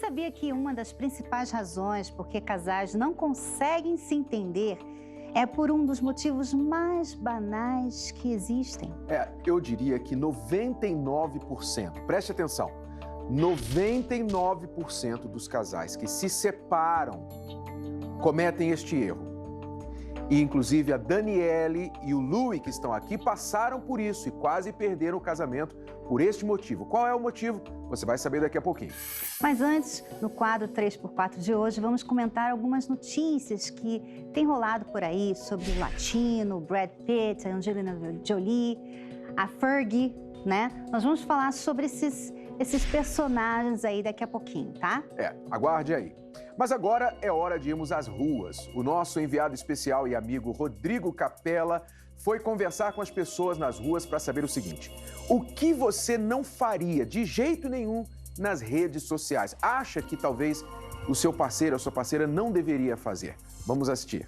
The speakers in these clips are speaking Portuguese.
sabia que uma das principais razões por que casais não conseguem se entender é por um dos motivos mais banais que existem? Eu diria que 99%, preste atenção, 99% dos casais que se separam cometem este erro. E, inclusive, a Daniele e o Louis, que estão aqui, passaram por isso e quase perderam o casamento por este motivo. Qual é o motivo? Você vai saber daqui a pouquinho. Mas antes, no quadro 3x4 de hoje, vamos comentar algumas notícias que têm rolado por aí sobre o latino, Brad Pitt, a Angelina Jolie, a Fergie, né? Nós vamos falar sobre esses personagens aí daqui a pouquinho, tá? Aguarde aí. Mas agora é hora de irmos às ruas. O nosso enviado especial e amigo Rodrigo Capella foi conversar com as pessoas nas ruas para saber o seguinte: o que você não faria de jeito nenhum nas redes sociais? Acha que talvez o seu parceiro, a sua parceira não deveria fazer? Vamos assistir.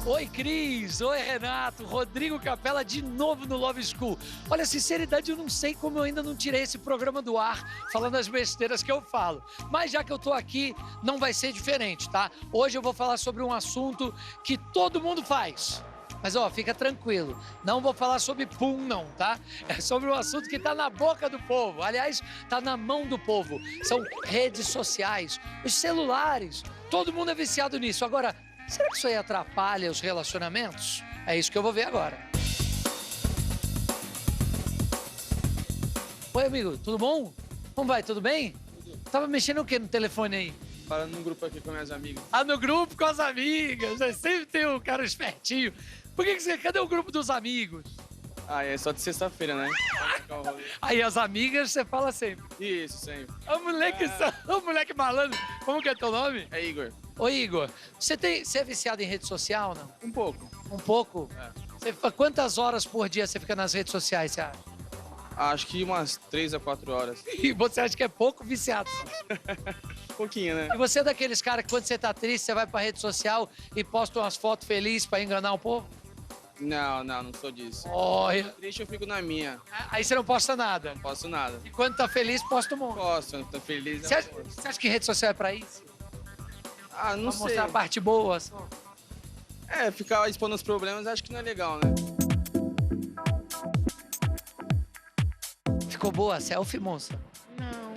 Oi, Cris! Oi, Renato! Rodrigo Capella de novo no Love School. Olha, sinceridade, eu não sei como eu ainda não tirei esse programa do ar falando as besteiras que eu falo. Mas já que eu tô aqui, não vai ser diferente, tá? Hoje eu vou falar sobre um assunto que todo mundo faz. Mas, ó, fica tranquilo, não vou falar sobre pum, não, tá? É sobre um assunto que tá na boca do povo. Aliás, tá na mão do povo. São redes sociais, os celulares. Todo mundo é viciado nisso. Agora, será que isso aí atrapalha os relacionamentos? É isso que eu vou ver agora. Oi, amigo, tudo bom? Como vai, tudo bem? Tudo. Tava mexendo o quê no telefone aí? Falando no grupo aqui com minhas amigas. Ah, no grupo com as amigas. Sempre tem um cara espertinho. Por que você... Cadê o grupo dos amigos? É só de sexta-feira, né? Aí as amigas você fala sempre. Isso, sempre. O moleque malandro. Como que é teu nome? É Igor. Oi, Igor. Você é viciado em rede social, não? Um pouco. Um pouco? Quantas horas por dia você fica nas redes sociais, você acha? Acho que umas 3 a 4 horas. E você acha que é pouco viciado? Pouquinho, né? E você é daqueles caras que quando você tá triste, você vai pra rede social e posta umas fotos felizes pra enganar o povo? Não sou disso. Olha. Triste, eu fico na minha. Aí você não posta nada? Não posto nada. E quando tá feliz, posta um monte? Posto, tô feliz. Você acha que rede social é pra isso? Não pra sei. mostrar a parte boa só? Ficar expondo os problemas acho que não é legal, né? Ficou boa a selfie, moça? Não.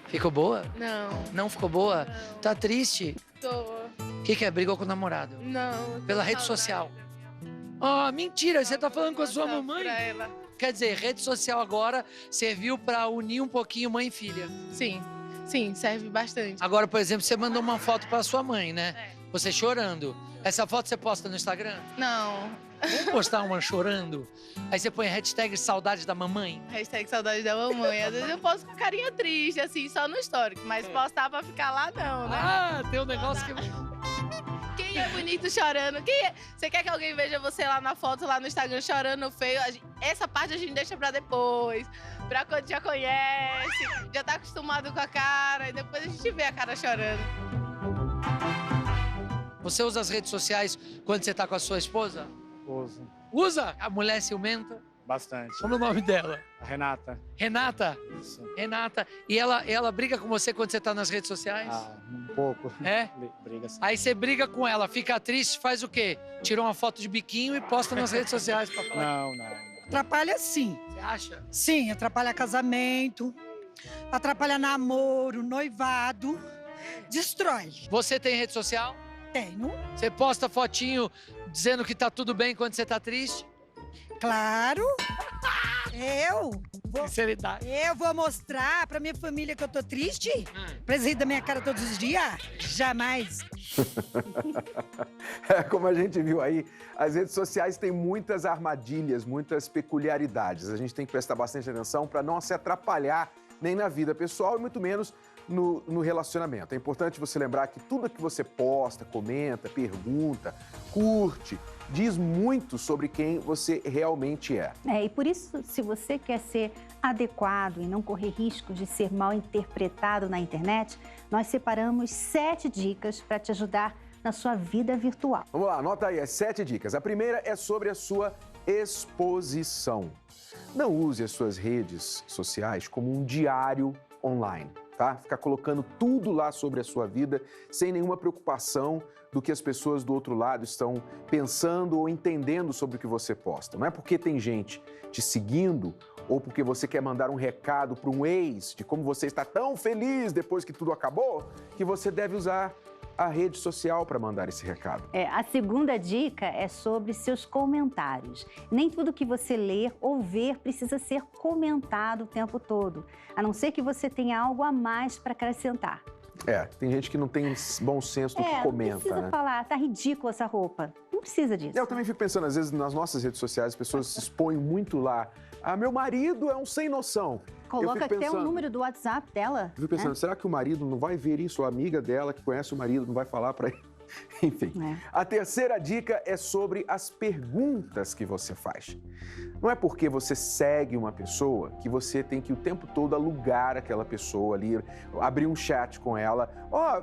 Ficou boa? Não. Não ficou boa? Não. Tá triste? Tô. O que é? Brigou com o namorado? Não. Pela rede social? Mentira, você tá falando com a sua mamãe? Pra ela. Quer dizer, rede social agora serviu pra unir um pouquinho mãe e filha. Sim, serve bastante. Agora, por exemplo, você mandou uma foto pra sua mãe, né? Você chorando. Essa foto você posta no Instagram? Não. Vamos postar uma chorando? Aí você põe hashtag saudade da mamãe? Hashtag saudade da mamãe. Às vezes eu posto com carinha triste, assim, só no histórico. Mas postar pra ficar lá, não, né? Tem um negócio que... Quem é bonito chorando? Você quer que alguém veja você lá na foto, lá no Instagram, chorando feio? Essa parte a gente deixa pra depois. Pra quando já conhece, já tá acostumado com a cara. E depois a gente vê a cara chorando. Você usa as redes sociais quando você tá com a sua esposa? Uso. Usa? A mulher ciumenta? Bastante. Como é o nome dela? A Renata. Renata? Isso. Renata. E ela briga com você quando você tá nas redes sociais? Um pouco. É? Briga sim. Aí você briga com ela, fica triste, faz o quê? Tira uma foto de biquinho e posta nas redes sociais pra falar. Não. Atrapalha sim. Você acha? Sim, atrapalha casamento, atrapalha namoro, noivado, destrói. Você tem rede social? Tenho, Você posta fotinho dizendo que tá tudo bem quando você tá triste? claro. Sinceridade. Eu vou mostrar pra minha família que eu tô triste? Pra eles rirem da minha cara todos os dias? Jamais. Como a gente viu aí, as redes sociais têm muitas armadilhas, muitas peculiaridades. A gente tem que prestar bastante atenção para não se atrapalhar nem na vida pessoal e muito menos no relacionamento. É importante você lembrar que tudo que você posta, comenta, pergunta, curte, diz muito sobre quem você realmente é. E por isso, se você quer ser adequado e não correr risco de ser mal interpretado na internet, nós separamos 7 dicas para te ajudar na sua vida virtual. Vamos lá, anota aí as 7 dicas. A primeira é sobre a sua exposição. Não use as suas redes sociais como um diário online, tá? Ficar colocando tudo lá sobre a sua vida sem nenhuma preocupação do que as pessoas do outro lado estão pensando ou entendendo sobre o que você posta. Não é porque tem gente te seguindo ou porque você quer mandar um recado para um ex de como você está tão feliz depois que tudo acabou, que você deve usar a rede social para mandar esse recado. A segunda dica é sobre seus comentários. Nem tudo que você ler ou ver precisa ser comentado o tempo todo, a não ser que você tenha algo a mais para acrescentar. Tem gente que não tem bom senso do que comenta, não precisa né? falar, tá ridícula essa roupa. Não precisa disso. Eu também fico pensando, às vezes, nas nossas redes sociais, as pessoas se expõem muito lá. Ah, meu marido é um sem noção. Coloca até o número do WhatsApp dela. Eu fico pensando, será que o marido não vai ver isso? A amiga dela, que conhece o marido, não vai falar para ele? Enfim. A terceira dica é sobre as perguntas que você faz. Não é porque você segue uma pessoa que você tem que o tempo todo alugar aquela pessoa ali, abrir um chat com ela.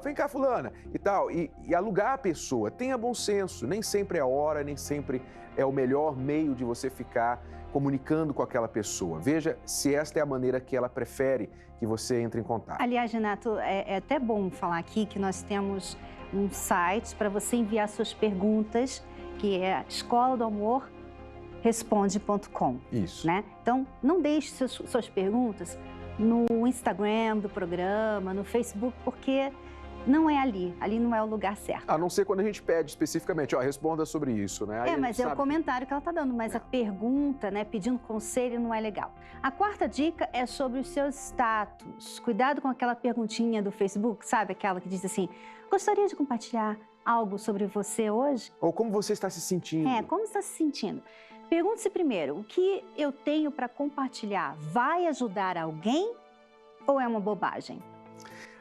Vem cá, fulana, e tal. E alugar a pessoa. Tenha bom senso. Nem sempre é a hora, nem sempre é o melhor meio de você ficar comunicando com aquela pessoa. Veja se esta é a maneira que ela prefere que você entre em contato. Aliás, Renato, é até bom falar aqui que nós temos um site para você enviar suas perguntas, que é escoladoamorresponde.com. Isso. Né? Então, não deixe suas perguntas no Instagram do programa, no Facebook, porque não é ali não é o lugar certo. A não ser quando a gente pede especificamente, responda sobre isso, né? Aí mas é o comentário que ela está dando, mas a pergunta, né, pedindo conselho não é legal. A quarta dica é sobre os seus status. Cuidado com aquela perguntinha do Facebook, sabe? Aquela que diz assim, gostaria de compartilhar algo sobre você hoje? Ou como você está se sentindo. Como está se sentindo? Pergunte-se primeiro, o que eu tenho para compartilhar vai ajudar alguém ou é uma bobagem?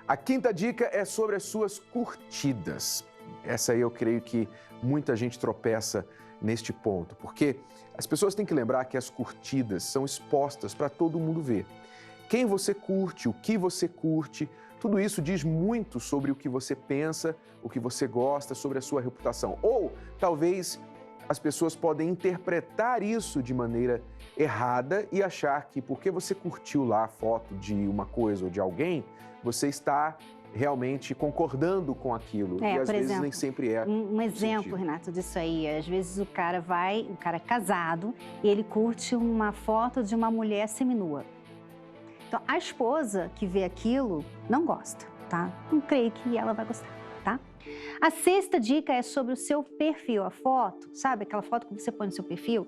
A quinta dica é sobre as suas curtidas. Essa aí eu creio que muita gente tropeça neste ponto, porque as pessoas têm que lembrar que as curtidas são expostas para todo mundo ver. Quem você curte, o que você curte, tudo isso diz muito sobre o que você pensa, o que você gosta, sobre a sua reputação. Ou talvez as pessoas podem interpretar isso de maneira errada e achar que porque você curtiu lá a foto de uma coisa ou de alguém, você está realmente concordando com aquilo. E às vezes nem sempre é. Um exemplo, Renato, disso aí. Às vezes o cara é casado e ele curte uma foto de uma mulher seminua. Então, a esposa que vê aquilo não gosta, tá? Não creio que ela vai gostar, tá? A sexta dica é sobre o seu perfil. A foto, sabe? Aquela foto que você põe no seu perfil,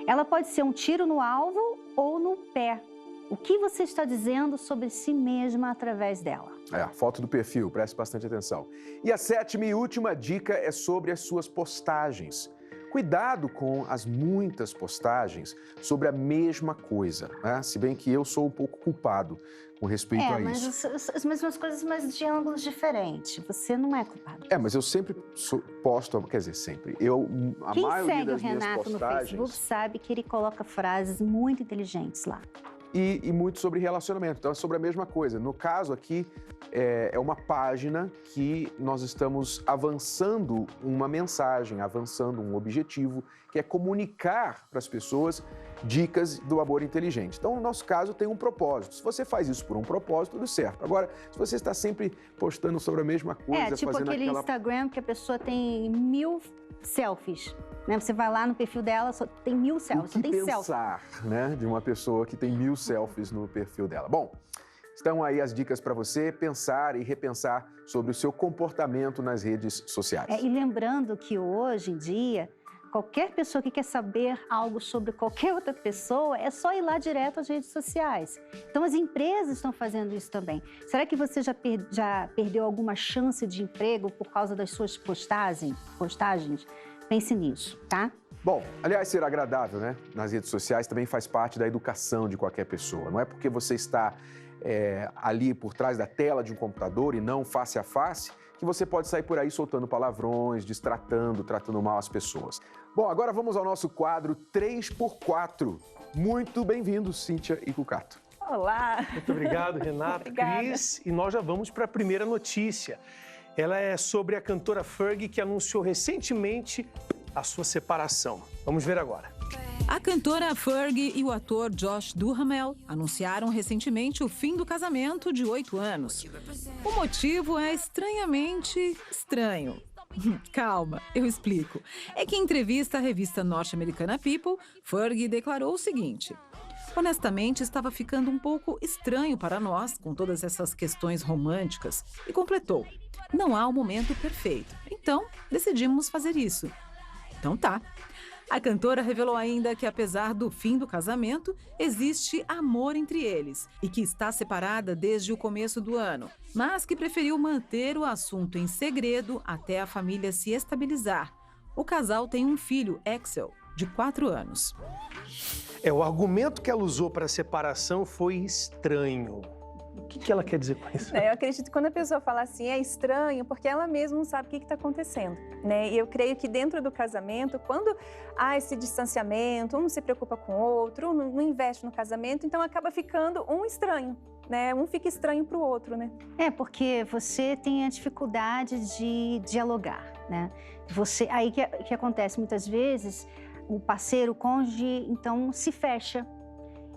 ela pode ser um tiro no alvo ou no pé. O que você está dizendo sobre si mesma através dela? A foto do perfil, preste bastante atenção. E a sétima e última dica é sobre as suas postagens. Cuidado com as muitas postagens sobre a mesma coisa, né? Se bem que eu sou um pouco culpado com respeito a isso. Mas as mesmas coisas, mas de ângulos diferentes. Você não é culpado. Mas eu sempre posto, quer dizer, sempre. Quem segue o Renato no Facebook sabe que ele coloca frases muito inteligentes lá. E muito sobre relacionamento, então é sobre a mesma coisa. No caso aqui, é uma página que nós estamos avançando uma mensagem, avançando um objetivo, que é comunicar para as pessoas dicas do amor inteligente. Então, no nosso caso, tem um propósito. Se você faz isso por um propósito, tudo certo. Agora, se você está sempre postando sobre a mesma coisa, tipo fazendo aquele Instagram que a pessoa tem 1000 selfies. Né? Você vai lá no perfil dela, só tem 1000 selfies. O que pensar, né, de uma pessoa que tem 1000 selfies no perfil dela? Bom, estão aí as dicas para você pensar e repensar sobre o seu comportamento nas redes sociais. E lembrando que hoje em dia, qualquer pessoa que quer saber algo sobre qualquer outra pessoa, é só ir lá direto às redes sociais. Então, as empresas estão fazendo isso também. Será que você já perdeu alguma chance de emprego por causa das suas postagens? Pense nisso, tá? Bom, aliás, ser agradável, né, nas redes sociais também faz parte da educação de qualquer pessoa. Não é porque você está ali por trás da tela de um computador e não face a face que você pode sair por aí soltando palavrões, tratando mal as pessoas. Bom, agora vamos ao nosso quadro 3x4. Muito bem-vindos, Cíntia e Cucato. Olá! Muito obrigado, Renato, Cris. E nós já vamos para a primeira notícia. Ela é sobre a cantora Fergie, que anunciou recentemente a sua separação. Vamos ver agora. A cantora Fergie e o ator Josh Duhamel anunciaram recentemente o fim do casamento de 8 anos. O motivo é estranhamente estranho. Calma, eu explico. É que em entrevista à revista norte-americana People, Fergie declarou o seguinte: honestamente, estava ficando um pouco estranho para nós com todas essas questões românticas. E completou: não há o momento perfeito. Então, decidimos fazer isso. Então tá. A cantora revelou ainda que, apesar do fim do casamento, existe amor entre eles e que está separada desde o começo do ano, mas que preferiu manter o assunto em segredo até a família se estabilizar. O casal tem um filho, Axel, de 4 anos. O argumento que ela usou para a separação foi estranho. O que ela quer dizer com isso? Eu acredito que quando a pessoa fala assim, é estranho, porque ela mesma não sabe o que está acontecendo, né? E eu creio que dentro do casamento, quando há esse distanciamento, um não se preocupa com o outro, um não investe no casamento, então acaba ficando um estranho, né? Um fica estranho para o outro, né? Porque você tem a dificuldade de dialogar, né? Aí que acontece muitas vezes, o parceiro, o cônjuge, então se fecha.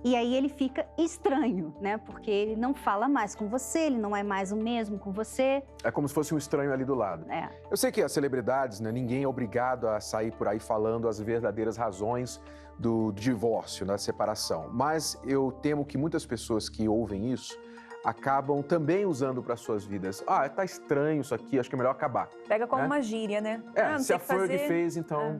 E aí ele fica estranho, né? Porque ele não fala mais com você, ele não é mais o mesmo com você. É como se fosse um estranho ali do lado. Eu sei que as celebridades, né, ninguém é obrigado a sair por aí falando as verdadeiras razões do divórcio, da separação. Mas eu temo que muitas pessoas que ouvem isso acabam também usando para suas vidas. Tá estranho isso aqui, acho que é melhor acabar. Pega como uma gíria, né? Se a Fergie fez, então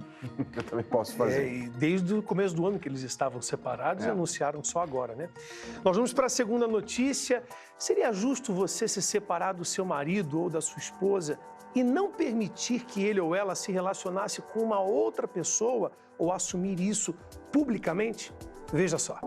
eu também posso fazer. E desde o começo do ano que eles estavam separados, anunciaram só agora, né? Nós vamos para a segunda notícia. Seria justo você se separar do seu marido ou da sua esposa e não permitir que ele ou ela se relacionasse com uma outra pessoa ou assumir isso publicamente? Veja só.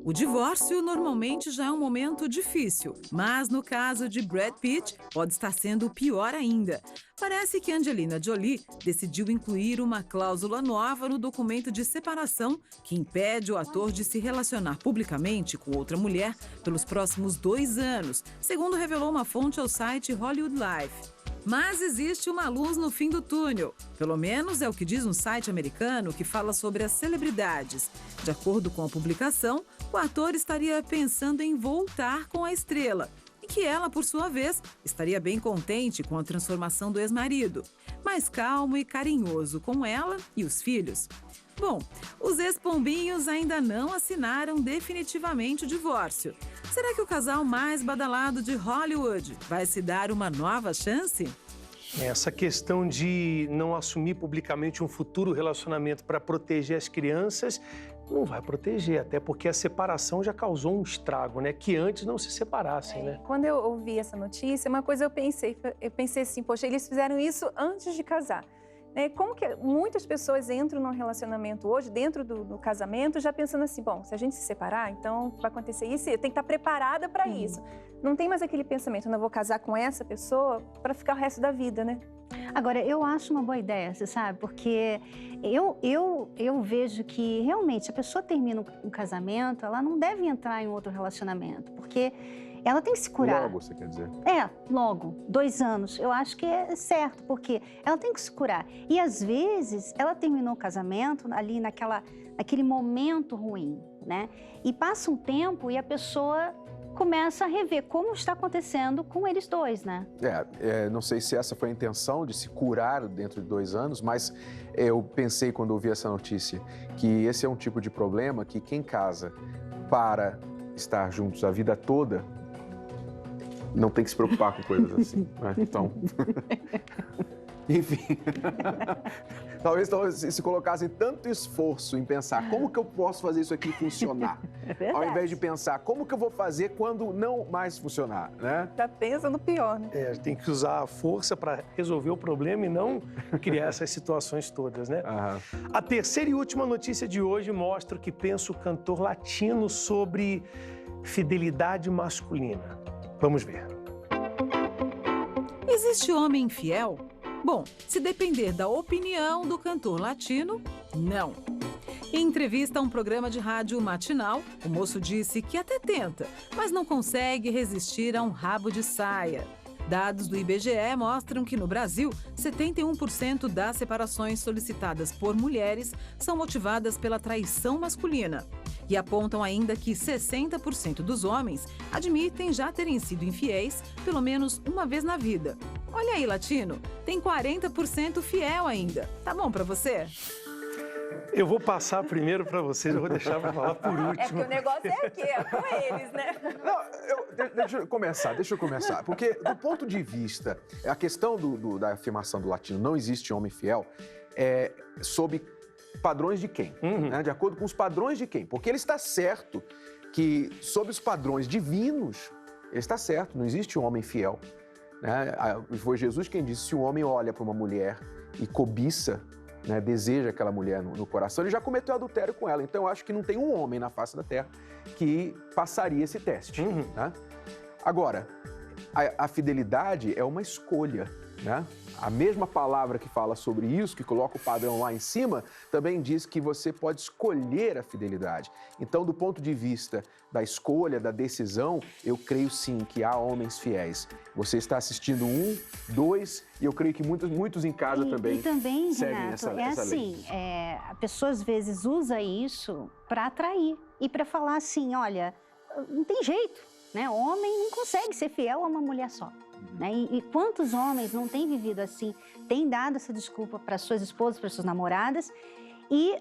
O divórcio normalmente já é um momento difícil, mas no caso de Brad Pitt, pode estar sendo pior ainda. Parece que Angelina Jolie decidiu incluir uma cláusula nova no documento de separação que impede o ator de se relacionar publicamente com outra mulher pelos próximos 2 anos, segundo revelou uma fonte ao site Hollywood Life. Mas existe uma luz no fim do túnel. Pelo menos é o que diz um site americano que fala sobre as celebridades. De acordo com a publicação, o ator estaria pensando em voltar com a estrela. E que ela, por sua vez, estaria bem contente com a transformação do ex-marido. Mais calmo e carinhoso com ela e os filhos. Bom, os ex-pombinhos ainda não assinaram definitivamente o divórcio. Será que o casal mais badalado de Hollywood vai se dar uma nova chance? Essa questão de não assumir publicamente um futuro relacionamento para proteger as crianças não vai proteger, até porque a separação já causou um estrago, né? Que antes não se separassem, né? Quando eu ouvi essa notícia, uma coisa eu pensei assim, poxa, eles fizeram isso antes de casar. Como que muitas pessoas entram num relacionamento hoje, dentro do casamento, já pensando assim, bom, se a gente se separar, então vai acontecer isso, eu tenho que estar preparada para isso. Não tem mais aquele pensamento, eu vou casar com essa pessoa para ficar o resto da vida, né? Agora, eu acho uma boa ideia, você sabe, porque eu vejo que realmente a pessoa termina um casamento, ela não deve entrar em outro relacionamento, porque ela tem que se curar. Logo, você quer dizer? Logo, 2 anos. Eu acho que é certo, porque ela tem que se curar. E às vezes ela terminou o casamento ali naquele momento ruim, né? E passa um tempo e a pessoa começa a rever como está acontecendo com eles dois, né? Não sei se essa foi a intenção de se curar dentro de 2 anos, mas eu pensei quando ouvi essa notícia que esse é um tipo de problema que quem casa para estar juntos a vida toda não tem que se preocupar com coisas assim, né? Então, enfim, talvez se colocassem tanto esforço em pensar como que eu posso fazer isso aqui funcionar, ao invés de pensar como que eu vou fazer quando não mais funcionar, né? Já pensa no pior, né? Tem que usar a força para resolver o problema e não criar essas situações todas, né? A terceira e última notícia de hoje mostra o que pensa o cantor latino sobre fidelidade masculina. Vamos ver. Existe homem infiel? Bom, se depender da opinião do cantor latino, não. Em entrevista a um programa de rádio matinal, o moço disse que até tenta, mas não consegue resistir a um rabo de saia. Dados do IBGE mostram que no Brasil, 71% das separações solicitadas por mulheres são motivadas pela traição masculina. E apontam ainda que 60% dos homens admitem já terem sido infiéis pelo menos uma vez na vida. Olha aí, Latino, tem 40% fiel ainda. Tá bom pra você? Eu vou passar primeiro para vocês, eu vou deixar para falar por último. É porque o negócio é aqui, é com eles, né? Não, deixa eu começar. Porque do ponto de vista, a questão da afirmação do Latino, não existe homem fiel, é sob padrões de quem? Né? De acordo com os padrões de quem? Porque ele está certo que, sob os padrões divinos, ele está certo, não existe um homem fiel. Né? Foi Jesus quem disse, se um homem olha para uma mulher e cobiça, né, deseja aquela mulher no coração, ele já cometeu adultério com ela. Então, eu acho que não tem um homem na face da terra que passaria esse teste. Né? Agora, a fidelidade é uma escolha. Né? A mesma palavra que fala sobre isso, que coloca o padrão lá em cima, também diz que você pode escolher a fidelidade. Então, do ponto de vista da escolha, da decisão, eu creio sim que há homens fiéis. Você está assistindo 1, 2, e eu creio que muitos em casa também. E também, seguem Renato, essa assim, lei. A pessoa às vezes usa isso para atrair e para falar assim, olha, não tem jeito, né? Homem não consegue ser fiel a uma mulher só. Né? E quantos homens não têm vivido assim, têm dado essa desculpa para suas esposas, para suas namoradas e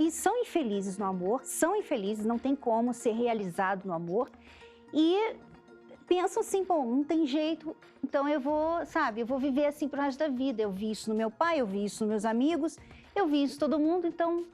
são infelizes no amor, são infelizes, não tem como ser realizado no amor e pensam assim, bom, não tem jeito, então eu vou viver assim pro resto da vida. Eu vi isso no meu pai, eu vi isso nos meus amigos, eu vi isso em todo mundo, então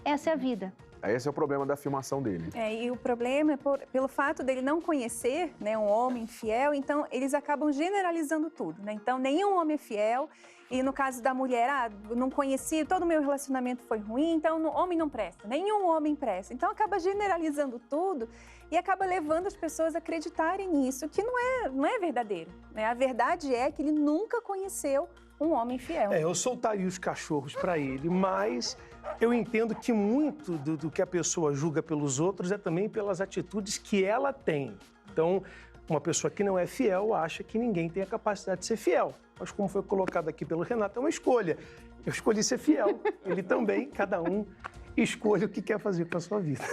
essa é a vida. Esse é o problema da afirmação dele. E o problema é pelo fato dele não conhecer, né, um homem fiel, então eles acabam generalizando tudo, né? Então, nenhum homem é fiel, e no caso da mulher, não conheci, todo o meu relacionamento foi ruim, então o homem não presta, nenhum homem presta. Então, acaba generalizando tudo e acaba levando as pessoas a acreditarem nisso, que não é verdadeiro, né? A verdade é que ele nunca conheceu um homem fiel. Eu soltaria os cachorros para ele, mas eu entendo que muito do que a pessoa julga pelos outros é também pelas atitudes que ela tem. Então, uma pessoa que não é fiel acha que ninguém tem a capacidade de ser fiel. Mas como foi colocado aqui pelo Renato, é uma escolha. Eu escolhi ser fiel. Ele também, cada um escolhe o que quer fazer com a sua vida.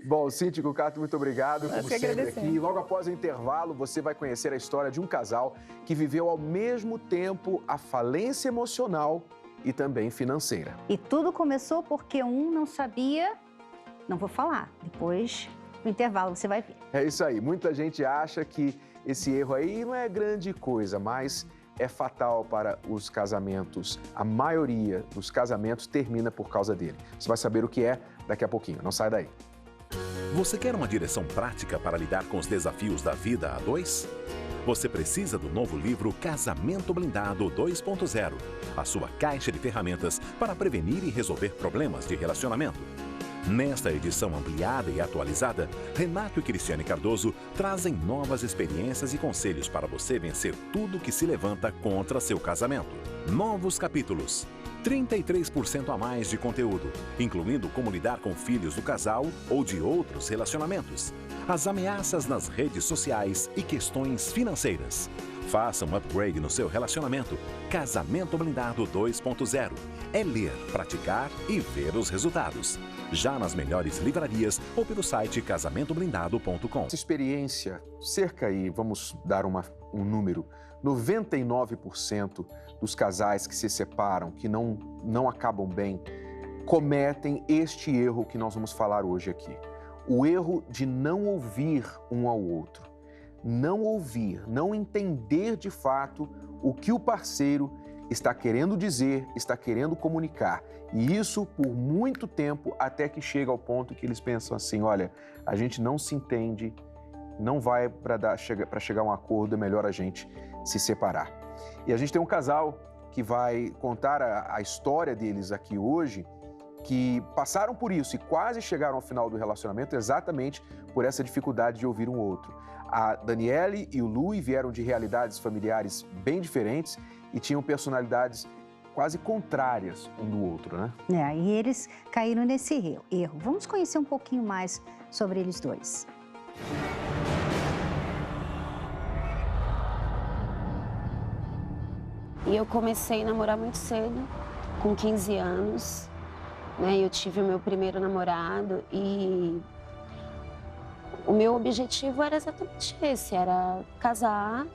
Bom, Cíntia Cucato, muito obrigado, como sempre aqui. E logo após o intervalo, você vai conhecer a história de um casal que viveu ao mesmo tempo a falência emocional e também financeira. E tudo começou porque um não sabia, não vou falar, depois no intervalo você vai ver. É isso aí, muita gente acha que esse erro aí não é grande coisa, mas é fatal para os casamentos. A maioria dos casamentos termina por causa dele. Você vai saber o que é daqui a pouquinho, não sai daí. Você quer uma direção prática para lidar com os desafios da vida a dois? Você precisa do novo livro Casamento Blindado 2.0, a sua caixa de ferramentas para prevenir e resolver problemas de relacionamento. Nesta edição ampliada e atualizada, Renato e Cristiane Cardoso trazem novas experiências e conselhos para você vencer tudo que se levanta contra seu casamento. Novos capítulos, 33% a mais de conteúdo, incluindo como lidar com filhos do casal ou de outros relacionamentos, as ameaças nas redes sociais e questões financeiras. Faça um upgrade no seu relacionamento. Casamento Blindado 2.0. É ler, praticar e ver os resultados. Já nas melhores livrarias ou pelo site casamentoblindado.com. Essa experiência, cerca aí, vamos dar um número, 99% dos casais que se separam, que não acabam bem, cometem este erro que nós vamos falar hoje aqui. O erro de não ouvir um ao outro. Não ouvir, não entender de fato o que o parceiro está querendo dizer, está querendo comunicar. E isso por muito tempo, até que chega ao ponto que eles pensam assim, olha, a gente não se entende, não vai para chegar a um acordo, é melhor a gente se separar. E a gente tem um casal que vai contar a história deles aqui hoje, que passaram por isso e quase chegaram ao final do relacionamento exatamente por essa dificuldade de ouvir um outro. A Daniele e o Lui vieram de realidades familiares bem diferentes e tinham personalidades quase contrárias um do outro, né? E eles caíram nesse erro. Vamos conhecer um pouquinho mais sobre eles dois. E eu comecei a namorar muito cedo, com 15 anos. Né? Eu tive o meu primeiro namorado e o meu objetivo era exatamente esse, era casar,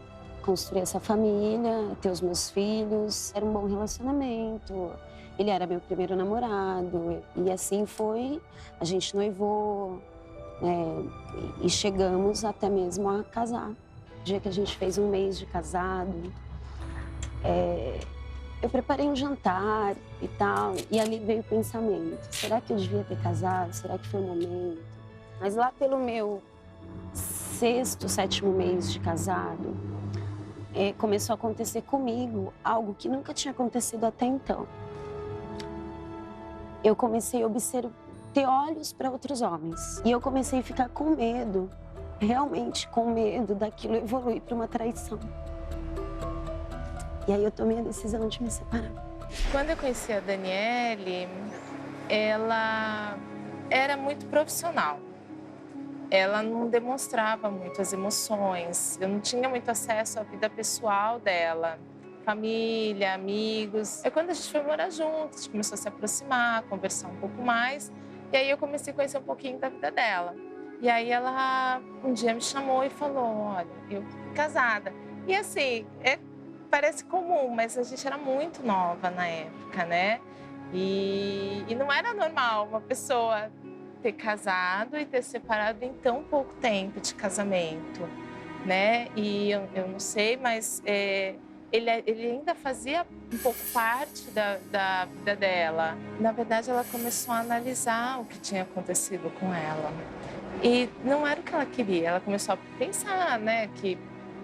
construir essa família, ter os meus filhos, era um bom relacionamento. Ele era meu primeiro namorado e assim foi, a gente noivou e chegamos até mesmo a casar. O dia que a gente fez 1 mês de casado, eu preparei um jantar e tal, e ali veio o pensamento, será que eu devia ter casado? Será que foi o momento? Mas lá pelo meu 6º, 7º mês de casado, começou a acontecer comigo algo que nunca tinha acontecido até então. Eu comecei a ter olhos para outros homens. E eu comecei a ficar com medo, realmente com medo daquilo evoluir para uma traição. E aí eu tomei a decisão de me separar. Quando eu conheci a Daniele, ela era muito profissional. Ela não demonstrava muito as emoções. Eu não tinha muito acesso à vida pessoal dela. Família, amigos. É quando a gente foi morar juntos, a gente começou a se aproximar, conversar um pouco mais. E aí eu comecei a conhecer um pouquinho da vida dela. E aí ela um dia me chamou e falou, olha, eu tô casada. E assim, parece comum, mas a gente era muito nova na época, né? E não era normal uma pessoa ter casado e ter separado em tão pouco tempo de casamento, né? E eu não sei, mas ele ainda fazia um pouco parte da vida dela. Na verdade, ela começou a analisar o que tinha acontecido com ela. E não era o que ela queria. Ela começou a pensar, né, que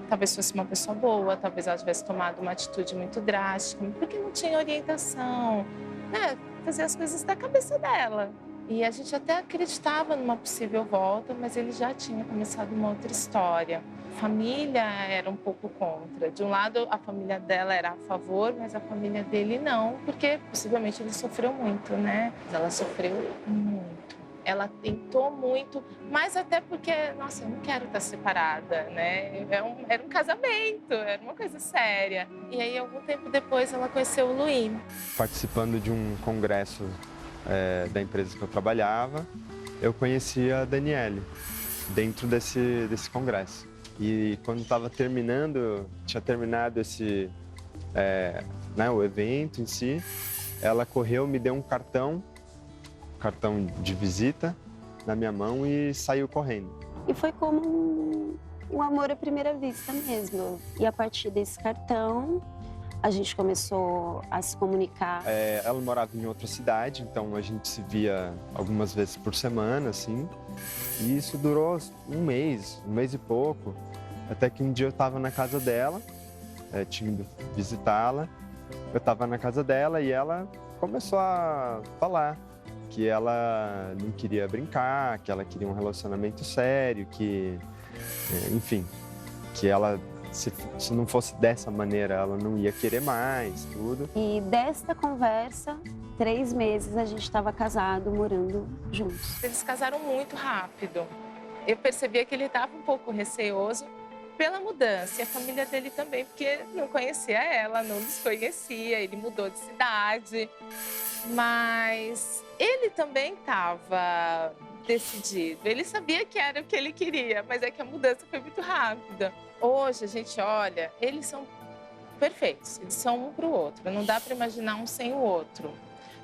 talvez fosse uma pessoa boa, talvez ela tivesse tomado uma atitude muito drástica, porque não tinha orientação, né? Fazer as coisas da cabeça dela. E a gente até acreditava numa possível volta, mas ele já tinha começado uma outra história. A família era um pouco contra. De um lado, a família dela era a favor, mas a família dele não, porque possivelmente ele sofreu muito, né? Ela sofreu muito. Ela tentou muito, mas até porque, nossa, eu não quero estar separada, né? Era um casamento, era uma coisa séria. E aí, algum tempo depois, ela conheceu o Luiz. Participando de um congresso da empresa que eu trabalhava, eu conheci a Daniele dentro desse congresso. E quando estava tinha terminado o evento em si, ela correu, me deu um cartão de visita na minha mão e saiu correndo. E foi como um amor à primeira vista mesmo. E a partir desse cartão, a gente começou a se comunicar. Ela morava em outra cidade, então a gente se via algumas vezes por semana, assim. E isso durou 1 mês e pouco. Até que um dia eu estava na casa dela, tinha ido visitá-la. Eu estava na casa dela e ela começou a falar que ela não queria brincar, que ela queria um relacionamento sério, que, enfim, que ela, se não fosse dessa maneira, ela não ia querer mais, tudo. E desta conversa, 3 meses a gente estava casado, morando juntos. Eles casaram muito rápido. Eu percebia que ele estava um pouco receoso pela mudança, e a família dele também, porque não conhecia ela, não nos conhecia, ele mudou de cidade. Mas ele também estava decidido, ele sabia que era o que ele queria, mas é que a mudança foi muito rápida. Hoje a gente olha, eles são perfeitos, eles são um para o outro, não dá para imaginar um sem o outro.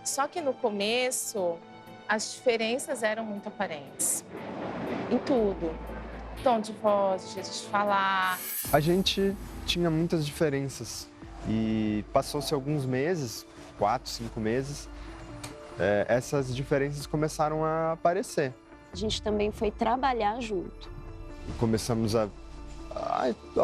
Só que no começo, as diferenças eram muito aparentes, em tudo. Tom de voz, jeito de falar. A gente tinha muitas diferenças e passou-se alguns meses, 4, 5 meses, essas diferenças começaram a aparecer. A gente também foi trabalhar junto. Começamos a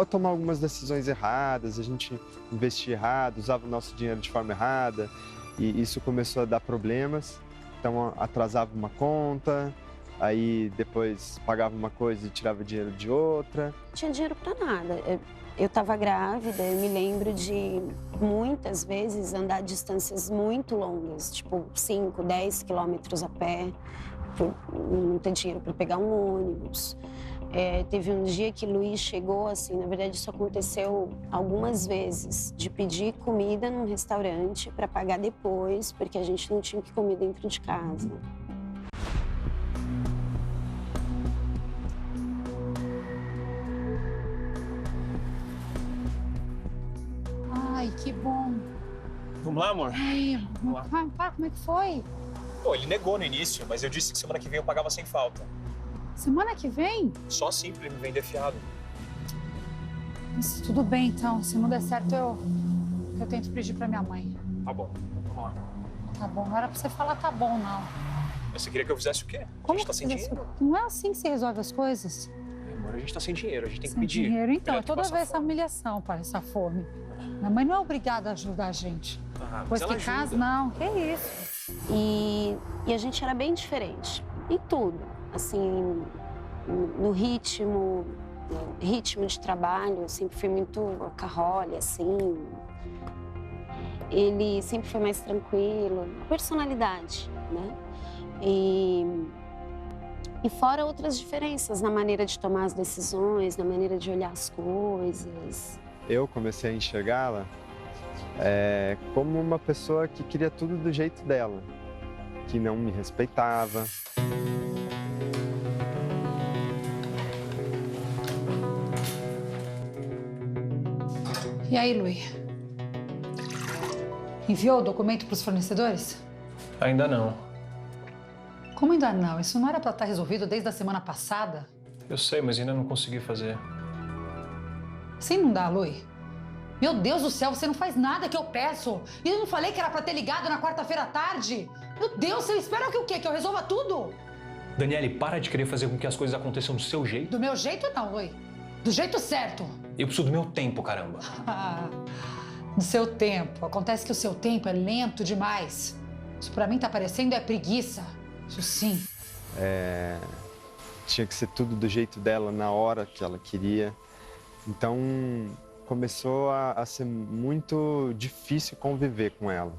tomar algumas decisões erradas, a gente investia errado, usava o nosso dinheiro de forma errada e isso começou a dar problemas. Então atrasava uma conta, aí depois pagava uma coisa e tirava dinheiro de outra. Não tinha dinheiro para nada. Eu estava grávida, eu me lembro de muitas vezes andar distâncias muito longas, tipo 5, 10 quilômetros a pé. por não ter dinheiro para pegar um ônibus. Teve um dia que Luiz chegou, assim, na verdade isso aconteceu algumas vezes, de pedir comida num restaurante para pagar depois, porque a gente não tinha o que comer dentro de casa. Ai, que bom. Vamos lá, amor? Ai, Vamos lá. como é que foi? Pô, ele negou no início, mas eu disse que semana que vem eu pagava sem falta. Semana que vem? Só assim pra ele me vender fiado. Mas tudo bem, então. Se não der certo, eu tento pedir pra minha mãe. Tá bom, vamos lá. Tá bom, não era pra você falar tá bom, não. Mas você queria que eu fizesse o quê? A gente tá sem dinheiro. Não é assim que se resolve as coisas. Amor, a gente tá sem dinheiro, a gente tem que Sem pedir. dinheiro, então. Melhor É que toda passar vez essa fome. humilhação, pai, essa fome. Minha mãe não é obrigada a ajudar a gente. Ah, Pois mas que ela casa, ajuda. não. Que isso? E a gente era bem diferente em tudo, assim, no ritmo de trabalho, eu sempre fui muito workaholic, assim. Ele sempre foi mais tranquilo, a personalidade, né? E fora outras diferenças na maneira de tomar as decisões, na maneira de olhar as coisas. Eu comecei a enxergá-la como uma pessoa que queria tudo do jeito dela, que não me respeitava. E aí, Luí? Enviou o documento para os fornecedores? Ainda não. Como ainda não? Isso não era para estar resolvido desde a semana passada? Eu sei, mas ainda não consegui fazer. Assim não dá, Luí. Meu Deus do céu, você não faz nada que eu peço. E eu não falei que era para ter ligado na quarta-feira à tarde? Meu Deus, você espera que o quê? Que eu resolva tudo? Daniele, para de querer fazer com que as coisas aconteçam do seu jeito. Do meu jeito não, Luí. Do jeito certo. Eu preciso do meu tempo, caramba. No seu tempo. Acontece que o seu tempo é lento demais. Isso pra mim tá parecendo preguiça. Isso sim. Tinha que ser tudo do jeito dela, na hora que ela queria. Então, começou a ser muito difícil conviver com ela.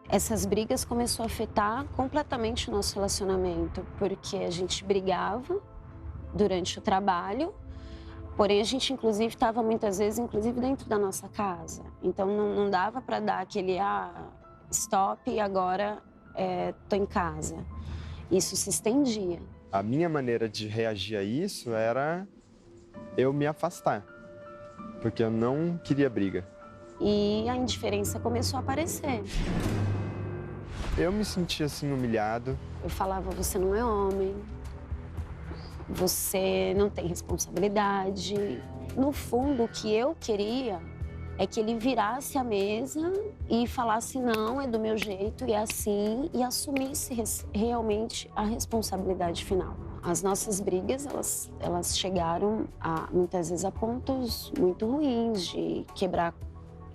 Essas brigas começaram a afetar completamente o nosso relacionamento, porque a gente brigava durante o trabalho, porém a gente inclusive estava muitas vezes dentro da nossa casa. Então não dava para dar aquele stop e agora tô em casa. Isso se estendia. A minha maneira de reagir a isso era eu me afastar, porque eu não queria briga. E a indiferença começou a aparecer. Eu me sentia assim humilhado. Eu falava, você não é homem, você não tem responsabilidade. No fundo, o que eu queria é que ele virasse a mesa e falasse, não, é do meu jeito e é assim, e assumisse realmente a responsabilidade final. As nossas brigas, elas chegaram muitas vezes a pontos muito ruins, de quebrar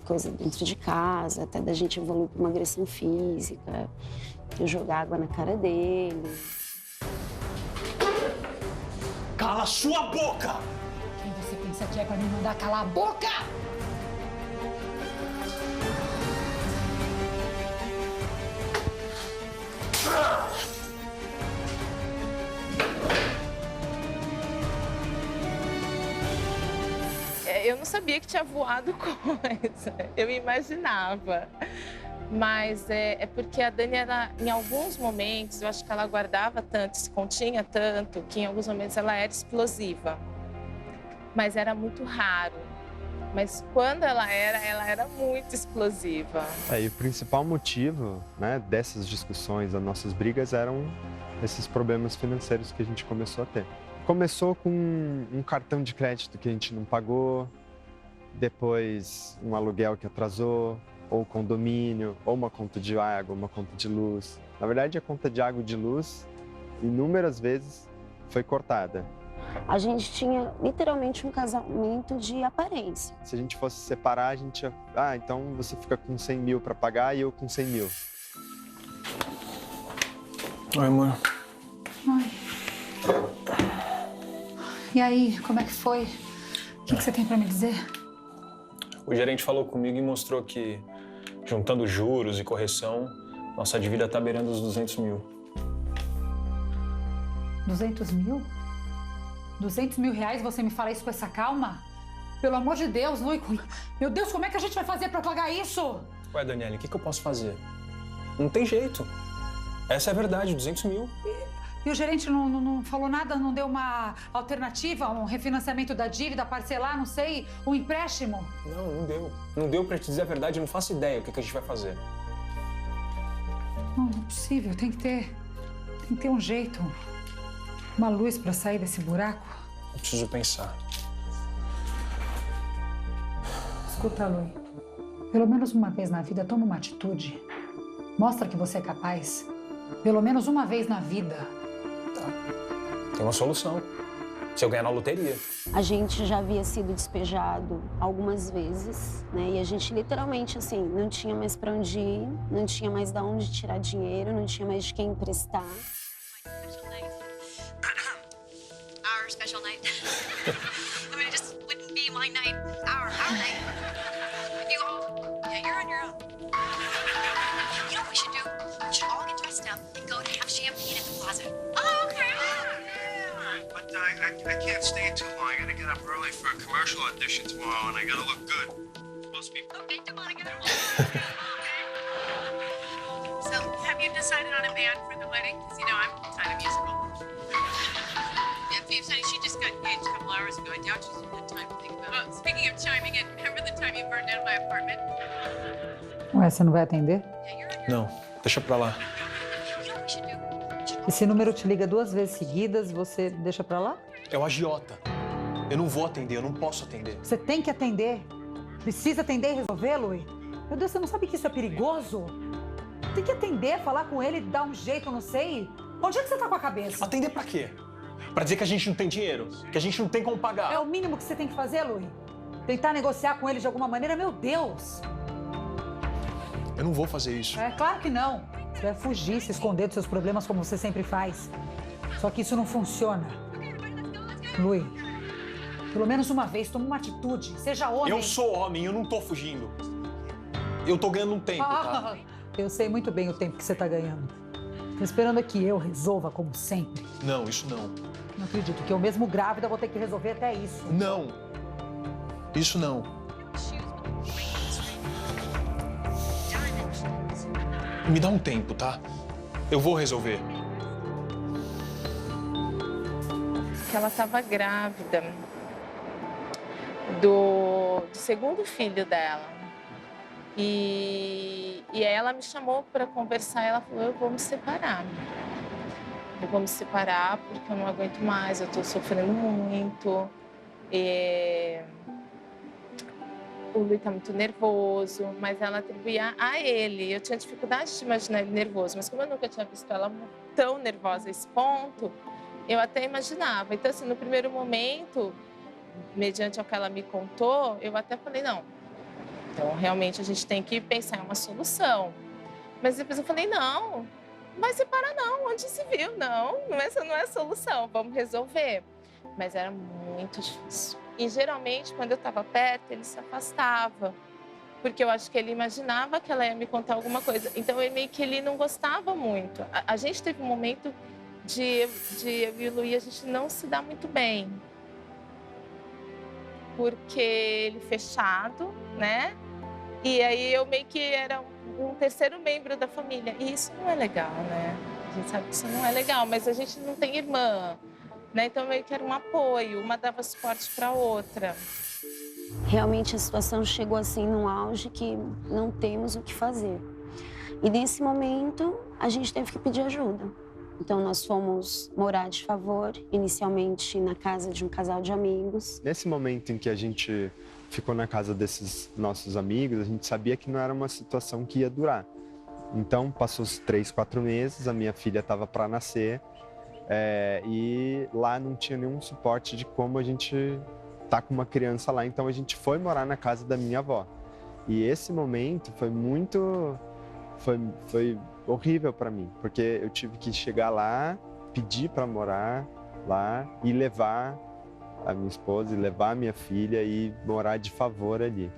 coisa dentro de casa, até da gente evoluir para uma agressão física, eu jogar água na cara dele. Cala sua boca! Quem você pensa que é pra me mandar calar a boca? Eu não sabia que tinha voado coisa, eu imaginava. Mas é porque a Dani, em alguns momentos, eu acho que ela guardava tanto, se continha tanto, que em alguns momentos ela era explosiva. Mas era muito raro. Mas quando ela era muito explosiva. E o principal motivo, né, dessas discussões, das nossas brigas, eram esses problemas financeiros que a gente começou a ter. Começou com um cartão de crédito que a gente não pagou, depois um aluguel que atrasou, ou condomínio, ou uma conta de água, uma conta de luz. Na verdade, a conta de água e de luz, inúmeras vezes, foi cortada. A gente tinha literalmente um casamento de aparência. Se a gente fosse separar, a gente ia... então você fica com 100 mil para pagar e eu com 100 mil. Oi, amor. Ai. E aí, como é que foi? O que você tem pra me dizer? O gerente falou comigo e mostrou que, juntando juros e correção, nossa dívida tá beirando os 200 mil. 200 mil? 200 mil reais, você me fala isso com essa calma? Pelo amor de Deus, Lui. Meu Deus, como é que a gente vai fazer pra pagar isso? Ué, Daniele, o que eu posso fazer? Não tem jeito. Essa é a verdade, 200 mil. E o gerente não falou nada, não deu uma alternativa, um refinanciamento da dívida, parcelar, não sei, um empréstimo? Não deu. Não deu pra te dizer a verdade, eu não faço ideia o que a gente vai fazer. Não é possível, tem que ter um jeito, uma luz pra sair desse buraco. Eu preciso pensar. Escuta, Lui, pelo menos uma vez na vida, toma uma atitude. Mostra que você é capaz. Pelo menos uma vez na vida. Tem uma solução. Se eu ganhar na loteria. A gente já havia sido despejado algumas vezes, né? E a gente literalmente, assim, não tinha mais pra onde ir, não tinha mais de onde tirar dinheiro, não tinha mais de quem emprestar. Our special night. I mean, it just wouldn't be my night. Our night. You all, yeah, you're on your own. You know what we should do? We should all get dressed up and go to have champagne at the plaza. Oh, okay. But I can't stay too long. I gotta get up early for a commercial audition tomorrow, and I gotta look good. It's supposed to be. Okay, come on, get up. So, have you decided on a band for the wedding? Because, you know, I'm kind of musical. Yeah, Phoebe, honey, she just got engaged a couple hours ago. I doubt she's had time to think about it. Speaking of chiming in, remember the time you burned down my apartment? Ué, você não vai atender? Não, deixa pra lá. Esse número te liga 2 vezes seguidas, você deixa pra lá? É o agiota. Eu não vou atender, eu não posso atender. Você tem que atender. Precisa atender e resolver, Lui. Meu Deus, você não sabe que isso é perigoso? Tem que atender, falar com ele, dar um jeito, não sei. Onde é que você tá com a cabeça? Atender pra quê? Pra dizer que a gente não tem dinheiro? Que a gente não tem como pagar? É o mínimo que você tem que fazer, Lui. Tentar negociar com ele de alguma maneira, meu Deus. Eu não vou fazer isso. É claro que não. Você vai fugir, se esconder dos seus problemas como você sempre faz. Só que isso não funciona. Lui, pelo menos uma vez, toma uma atitude. Seja homem. Eu sou homem, eu não tô fugindo. Eu tô ganhando um tempo, tá? Eu sei muito bem o tempo que você tá ganhando. Tô esperando que eu resolva como sempre. Não, isso não. Não acredito que eu mesmo grávida vou ter que resolver até isso. Não. Isso não. Me dá um tempo, tá? Eu vou resolver. Que ela estava grávida do segundo filho dela. E aí ela me chamou para conversar e ela falou, eu vou me separar. Eu vou me separar porque eu não aguento mais, eu estou sofrendo muito. O Lui tá muito nervoso, mas ela atribuía a ele. Eu tinha dificuldade de imaginar ele nervoso, mas como eu nunca tinha visto ela tão nervosa a esse ponto, eu até imaginava. Então, assim, no primeiro momento, mediante o que ela me contou, eu até falei, não, então realmente a gente tem que pensar em uma solução. Mas depois eu falei, não vai separar não, onde se viu, não, essa não é a solução, vamos resolver. Mas era muito difícil. E geralmente, quando eu estava perto, ele se afastava. Porque eu acho que ele imaginava que ela ia me contar alguma coisa. Então, meio que ele não gostava muito. A gente teve um momento de eu e o Lui, a gente não se dá muito bem. Porque ele fechado, né? E aí eu meio que era um terceiro membro da família. E isso não é legal, né? A gente sabe que isso não é legal, mas a gente não tem irmã. Né? Então, meio que era um apoio, uma dava suporte para a outra. Realmente a situação chegou assim num auge que não temos o que fazer. E nesse momento, a gente teve que pedir ajuda. Então, nós fomos morar de favor, inicialmente na casa de um casal de amigos. Nesse momento em que a gente ficou na casa desses nossos amigos, a gente sabia que não era uma situação que ia durar. Então, passou os 3, 4 meses, a minha filha estava para nascer. E lá não tinha nenhum suporte de como a gente tá com uma criança lá, então a gente foi morar na casa da minha avó. E esse momento foi foi horrível para mim, porque eu tive que chegar lá, pedir para morar lá e levar a minha esposa e levar a minha filha e morar de favor ali.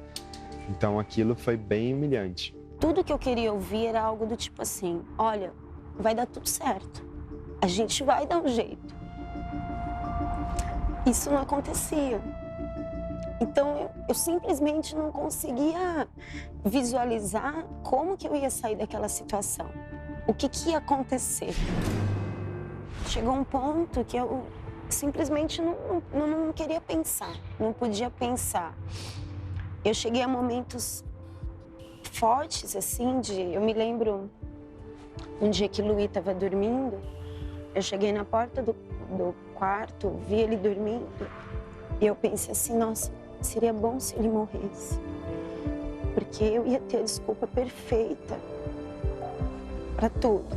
Então aquilo foi bem humilhante. Tudo que eu queria ouvir era algo do tipo assim, olha, vai dar tudo certo. A gente vai dar um jeito. isso não acontecia. Então, eu simplesmente não conseguia visualizar como que eu ia sair daquela situação. O que ia acontecer. Chegou um ponto que eu simplesmente não queria pensar, não podia pensar. Eu cheguei a momentos fortes, assim, eu me lembro um dia que o Luí estava dormindo, eu cheguei na porta do quarto, vi ele dormindo, e eu pensei assim, nossa, seria bom se ele morresse, porque eu ia ter a desculpa perfeita para tudo.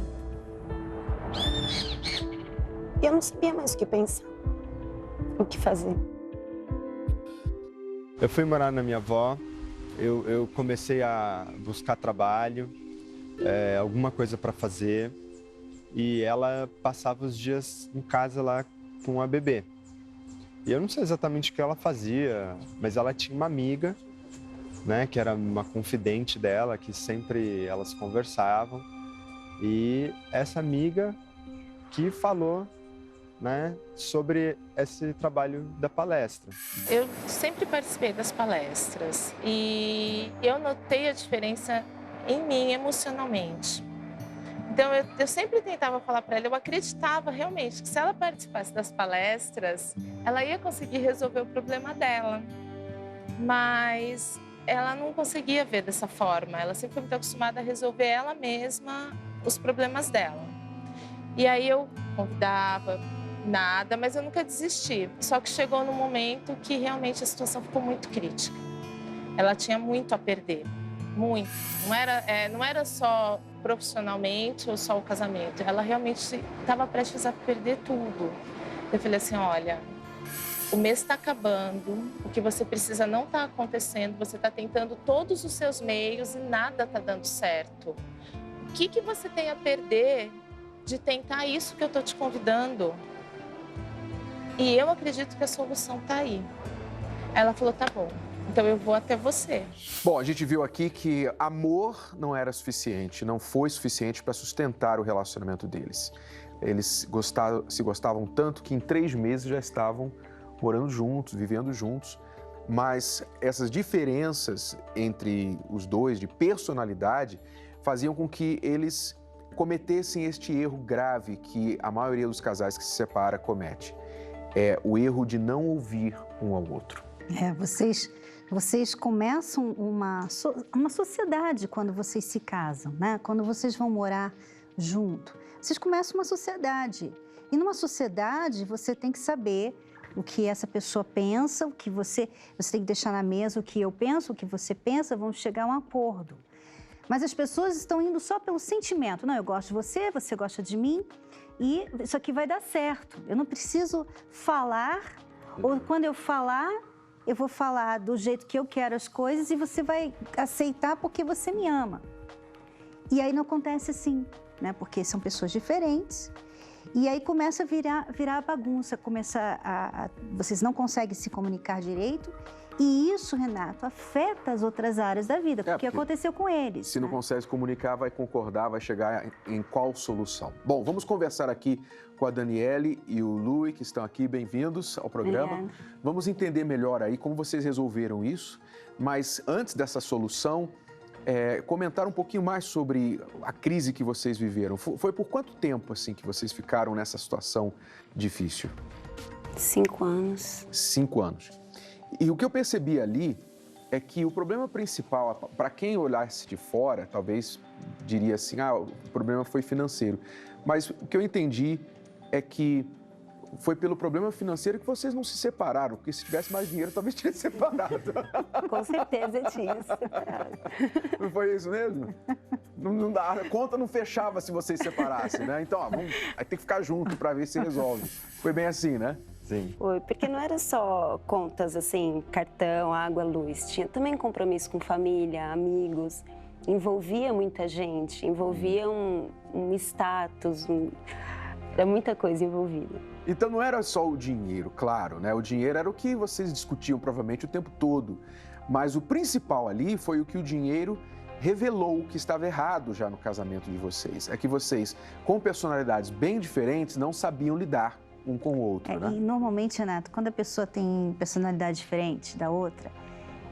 E eu não sabia mais o que pensar, o que fazer. Eu fui morar na minha avó, eu comecei a buscar trabalho, alguma coisa para fazer, e ela passava os dias em casa lá com a bebê. E eu não sei exatamente o que ela fazia, mas ela tinha uma amiga, né, que era uma confidente dela, que sempre elas conversavam, e essa amiga que falou, né, sobre esse trabalho da palestra. Eu sempre participei das palestras e eu notei a diferença em mim emocionalmente. Então eu sempre tentava falar para ela, eu acreditava realmente que se ela participasse das palestras, ela ia conseguir resolver o problema dela. Mas ela não conseguia ver dessa forma, ela sempre foi muito acostumada a resolver ela mesma os problemas dela. E aí eu convidava, nada, mas eu nunca desisti. Só que chegou num momento que realmente a situação ficou muito crítica. Ela tinha muito a perder, muito. Não era só profissionalmente ou só o casamento. Ela realmente estava prestes a perder tudo. Eu falei assim, olha, o mês está acabando, o que você precisa não está acontecendo, você está tentando todos os seus meios e nada está dando certo. O que você tem a perder de tentar isso que eu estou te convidando? E eu acredito que a solução está aí. Ela falou, tá bom, então eu vou até você. Bom, a gente viu aqui que amor não era suficiente, não foi suficiente para sustentar o relacionamento deles. Eles se gostavam tanto que em 3 meses já estavam morando juntos, vivendo juntos, mas essas diferenças entre os dois de personalidade faziam com que eles cometessem este erro grave que a maioria dos casais que se separa comete. É o erro de não ouvir um ao outro. Vocês começam uma sociedade quando vocês se casam, né? Quando vocês vão morar junto. Vocês começam uma sociedade. E numa sociedade você tem que saber o que essa pessoa pensa, o que você tem que deixar na mesa o que eu penso, o que você pensa, vamos chegar a um acordo. Mas as pessoas estão indo só pelo sentimento. Não, eu gosto de você, você gosta de mim e isso aqui vai dar certo. Eu não preciso falar, ou quando eu falar, eu vou falar do jeito que eu quero as coisas e você vai aceitar porque você me ama. E aí não acontece assim, né? Porque são pessoas diferentes. E aí começa a virar bagunça, vocês não conseguem se comunicar direito. E isso, Renato, afeta as outras áreas da vida, porque aconteceu com eles. Se não consegue se comunicar, vai concordar, vai chegar em qual solução. Bom, vamos conversar aqui com a Daniele e o Luí, que estão aqui, bem-vindos ao programa. Obrigada. Vamos entender melhor aí como vocês resolveram isso, mas antes dessa solução, comentar um pouquinho mais sobre a crise que vocês viveram. Foi por quanto tempo, assim, que vocês ficaram nessa situação difícil? 5 anos. 5 anos. E o que eu percebi ali é que o problema principal, para quem olhasse de fora, talvez diria assim, o problema foi financeiro. Mas o que eu entendi é que foi pelo problema financeiro que vocês não se separaram, porque se tivesse mais dinheiro, talvez tinha se separado. Com certeza tinha se separado. Não foi isso mesmo? Não dá, a conta não fechava se vocês se separassem, né? Então, aí tem que ficar junto para ver se resolve. Foi bem assim, né? Sim. Foi, porque não era só contas assim, cartão, água, luz. Tinha também compromisso com família, amigos. Envolvia muita gente, envolvia um status, era muita coisa envolvida. Então não era só o dinheiro, claro, né? O dinheiro era o que vocês discutiam provavelmente o tempo todo. Mas o principal ali foi o que o dinheiro revelou que estava errado já no casamento de vocês. É que vocês, com personalidades bem diferentes, não sabiam lidar um com o outro, né? E normalmente, Renato, quando a pessoa tem personalidade diferente da outra,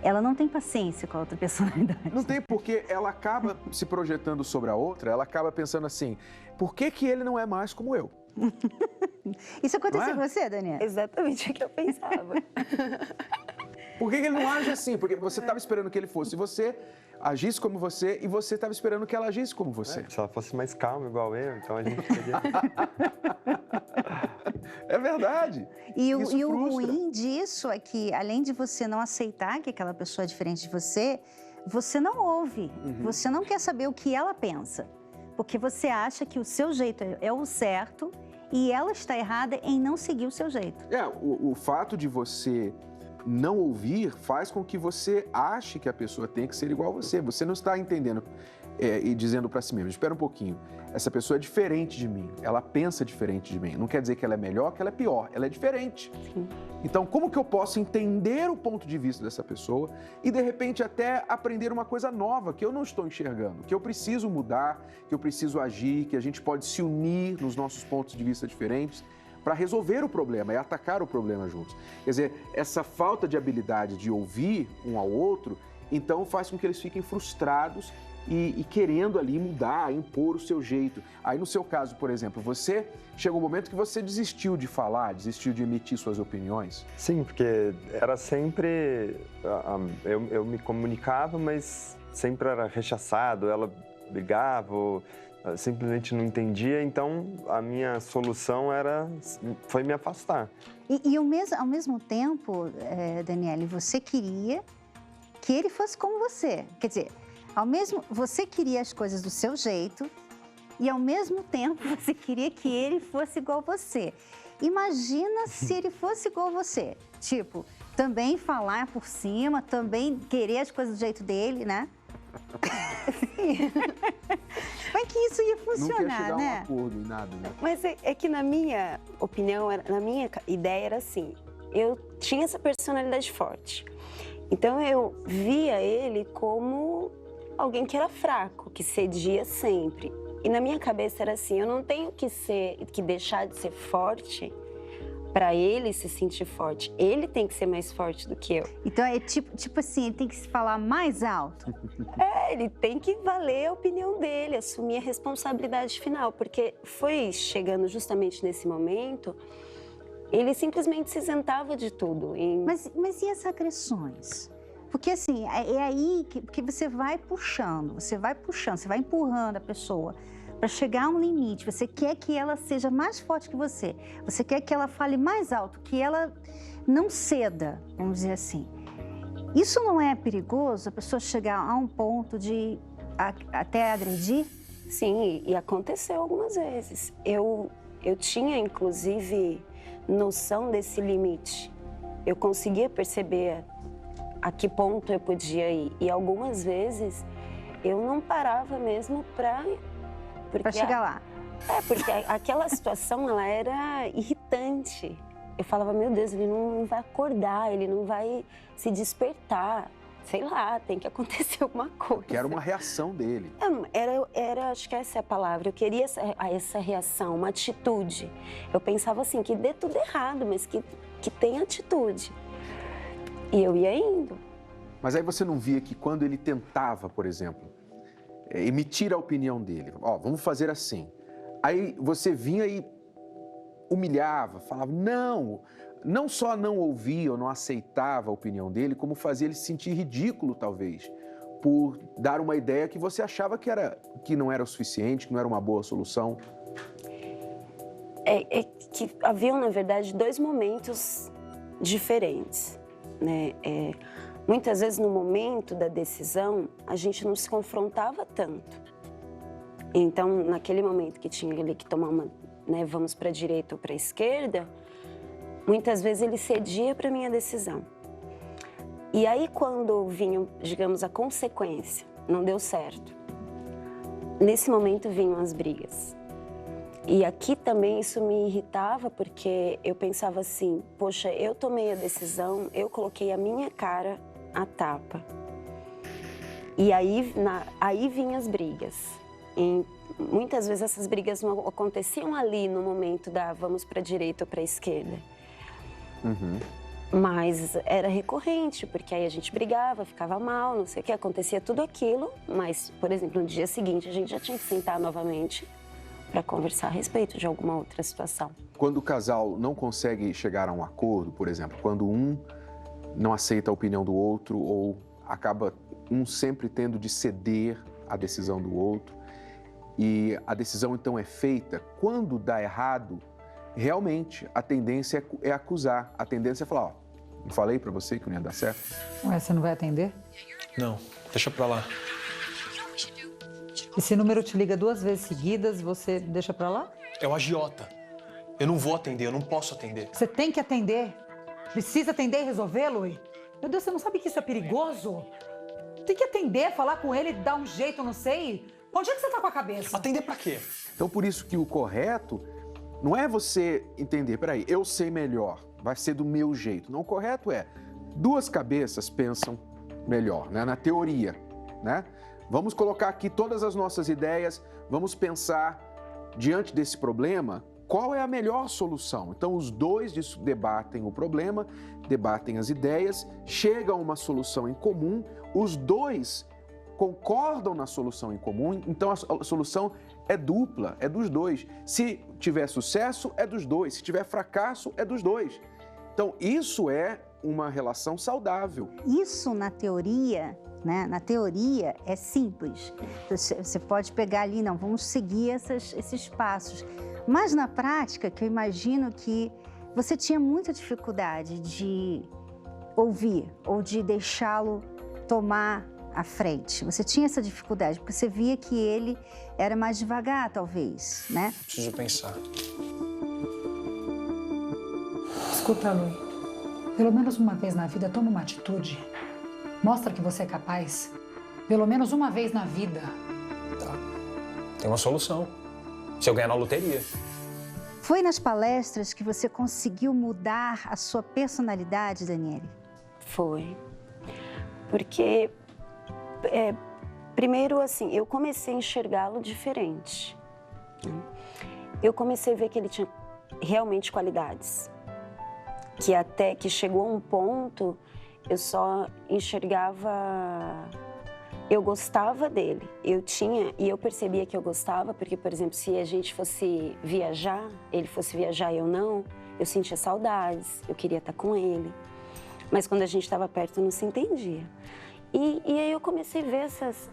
ela não tem paciência com a outra personalidade. Não tem, porque ela acaba se projetando sobre a outra, ela acaba pensando assim, por que que ele não é mais como eu? Isso aconteceu Não com você, Daniela? Exatamente o que eu pensava. Por que que ele não age assim? Porque você estava esperando que ele fosse você, agisse como você, e você estava esperando que ela agisse como você. Se ela fosse mais calma, igual eu, então a gente teria... É verdade. E o Isso frustra. ruim disso é que, além de você não aceitar que aquela pessoa é diferente de você, você não ouve, você não quer saber o que ela pensa. Porque você acha que o seu jeito é o certo e ela está errada em não seguir o seu jeito. O fato de você não ouvir faz com que você ache que a pessoa tem que ser igual a você. Você não está entendendo e dizendo para si mesmo, espera um pouquinho, essa pessoa é diferente de mim, ela pensa diferente de mim. Não quer dizer que ela é melhor, que ela é pior, ela é diferente. Sim. Então, como que eu posso entender o ponto de vista dessa pessoa e, de repente, até aprender uma coisa nova que eu não estou enxergando, que eu preciso mudar, que eu preciso agir, que a gente pode se unir nos nossos pontos de vista diferentes para resolver o problema e atacar o problema juntos. Quer dizer, essa falta de habilidade de ouvir um ao outro, então faz com que eles fiquem frustrados e querendo ali mudar, impor o seu jeito. Aí no seu caso, por exemplo, você chegou um momento que você desistiu de falar, desistiu de emitir suas opiniões? Sim, porque era sempre... Eu me comunicava, mas sempre era rechaçado, ela brigava, ou simplesmente não entendia, então a minha solução foi me afastar. E ao mesmo tempo, Daniele, você queria que ele fosse como você. Quer dizer, você queria as coisas do seu jeito e, ao mesmo tempo, você queria que ele fosse igual a você. Imagina se ele fosse igual a você. Tipo, também falar por cima, também querer as coisas do jeito dele, né? Como é que isso ia funcionar, não quer chegar né? a um acordo em nada, né? Mas é que na minha opinião, na minha ideia era assim, eu tinha essa personalidade forte. Então eu via ele como alguém que era fraco, que cedia sempre. E na minha cabeça era assim, eu não tenho que deixar de ser forte para ele se sentir forte. Ele tem que ser mais forte do que eu. Então é tipo assim, ele tem que se falar mais alto. Ele tem que valer a opinião dele, assumir a responsabilidade final, porque foi chegando justamente nesse momento, ele simplesmente se isentava de tudo. Mas e as agressões? Porque assim, é aí que você vai puxando, você vai empurrando a pessoa para chegar a um limite. Você quer que ela seja mais forte que você quer que ela fale mais alto, que ela não ceda, vamos dizer assim. Isso não é perigoso, a pessoa chegar a um ponto de até agredir? Sim, e aconteceu algumas vezes. Eu tinha, inclusive, noção desse limite. Eu conseguia perceber a que ponto eu podia ir. E algumas vezes eu não parava mesmo para chegar lá. Porque aquela situação, ela era irritante. Eu falava, meu Deus, ele não vai acordar, ele não vai se despertar. Sei lá, tem que acontecer alguma coisa. Que era uma reação dele. Acho que essa é a palavra. Eu queria essa reação, uma atitude. Eu pensava assim, que dê tudo errado, mas que tenha atitude. E eu ia indo. Mas aí você não via que quando ele tentava, por exemplo, emitir a opinião dele, vamos fazer assim. Aí você vinha e humilhava, falava, não só não ouvia ou não aceitava a opinião dele, como fazia ele se sentir ridículo, talvez, por dar uma ideia que você achava que não era o suficiente, que não era uma boa solução. Que haviam, na verdade, dois momentos diferentes, né? Muitas vezes, no momento da decisão, a gente não se confrontava tanto. Então, naquele momento que tinha ele que tomar uma, né, vamos para a direita ou para a esquerda, muitas vezes ele cedia para a minha decisão. E aí, quando vinha, digamos, a consequência, não deu certo. Nesse momento vinham as brigas. E aqui também isso me irritava, porque eu pensava assim, poxa, eu tomei a decisão, eu coloquei a minha cara à tapa. E aí vinham as brigas. muitas vezes essas brigas não aconteciam ali no momento da vamos para a direita ou para a esquerda. Mas era recorrente, porque aí a gente brigava, ficava mal, não sei o que, acontecia tudo aquilo, mas, por exemplo, no dia seguinte a gente já tinha que sentar novamente para conversar a respeito de alguma outra situação. Quando o casal não consegue chegar a um acordo, por exemplo, quando um não aceita a opinião do outro ou acaba um sempre tendo de ceder à decisão do outro e a decisão então é feita, quando dá errado, realmente a tendência é acusar, a tendência é falar, ó, não falei pra você que não ia dar certo? Ué, você não vai atender? Não, deixa pra lá. E se o número te liga 2 vezes seguidas, você deixa pra lá? É o agiota. Eu não vou atender, eu não posso atender. Você tem que atender. Precisa atender e resolver, Lui. Meu Deus, você não sabe que isso é perigoso? Tem que atender, falar com ele, dar um jeito, não sei. Onde é que você tá com a cabeça? Atender pra quê? Então, por isso que o correto não é você entender, peraí, eu sei melhor, vai ser do meu jeito. Não, o correto é, 2 cabeças pensam melhor, né? Na teoria, né? Vamos colocar aqui todas as nossas ideias, vamos pensar, diante desse problema, qual é a melhor solução. Então, os 2 debatem o problema, debatem as ideias, chegam a uma solução em comum, os 2 concordam na solução em comum, então a solução é dupla, é dos 2. Se tiver sucesso, é dos 2. Se tiver fracasso, é dos 2. Então, isso é uma relação saudável. Isso na teoria, né? Na teoria é simples. Você pode pegar ali, não, vamos seguir esses passos. Mas na prática, que eu imagino que você tinha muita dificuldade de ouvir ou de deixá-lo tomar a frente. Você tinha essa dificuldade, porque você via que ele era mais devagar, talvez, né? Preciso pensar. Escuta, Lui. Pelo menos uma vez na vida, toma uma atitude. Mostra que você é capaz. Pelo menos uma vez na vida. Tá. Tem uma solução. Se eu ganhar na loteria. Foi nas palestras que você conseguiu mudar a sua personalidade, Daniele? Foi. Porque, primeiro, assim, eu comecei a enxergá-lo diferente. Eu comecei a ver que ele tinha realmente qualidades. Que até que chegou a um ponto, eu só enxergava... Eu gostava dele, e eu percebia que eu gostava, porque, por exemplo, se a gente fosse viajar, ele fosse viajar e eu não, eu sentia saudades, eu queria estar com ele. Mas quando a gente estava perto, não se entendia. E aí eu comecei a ver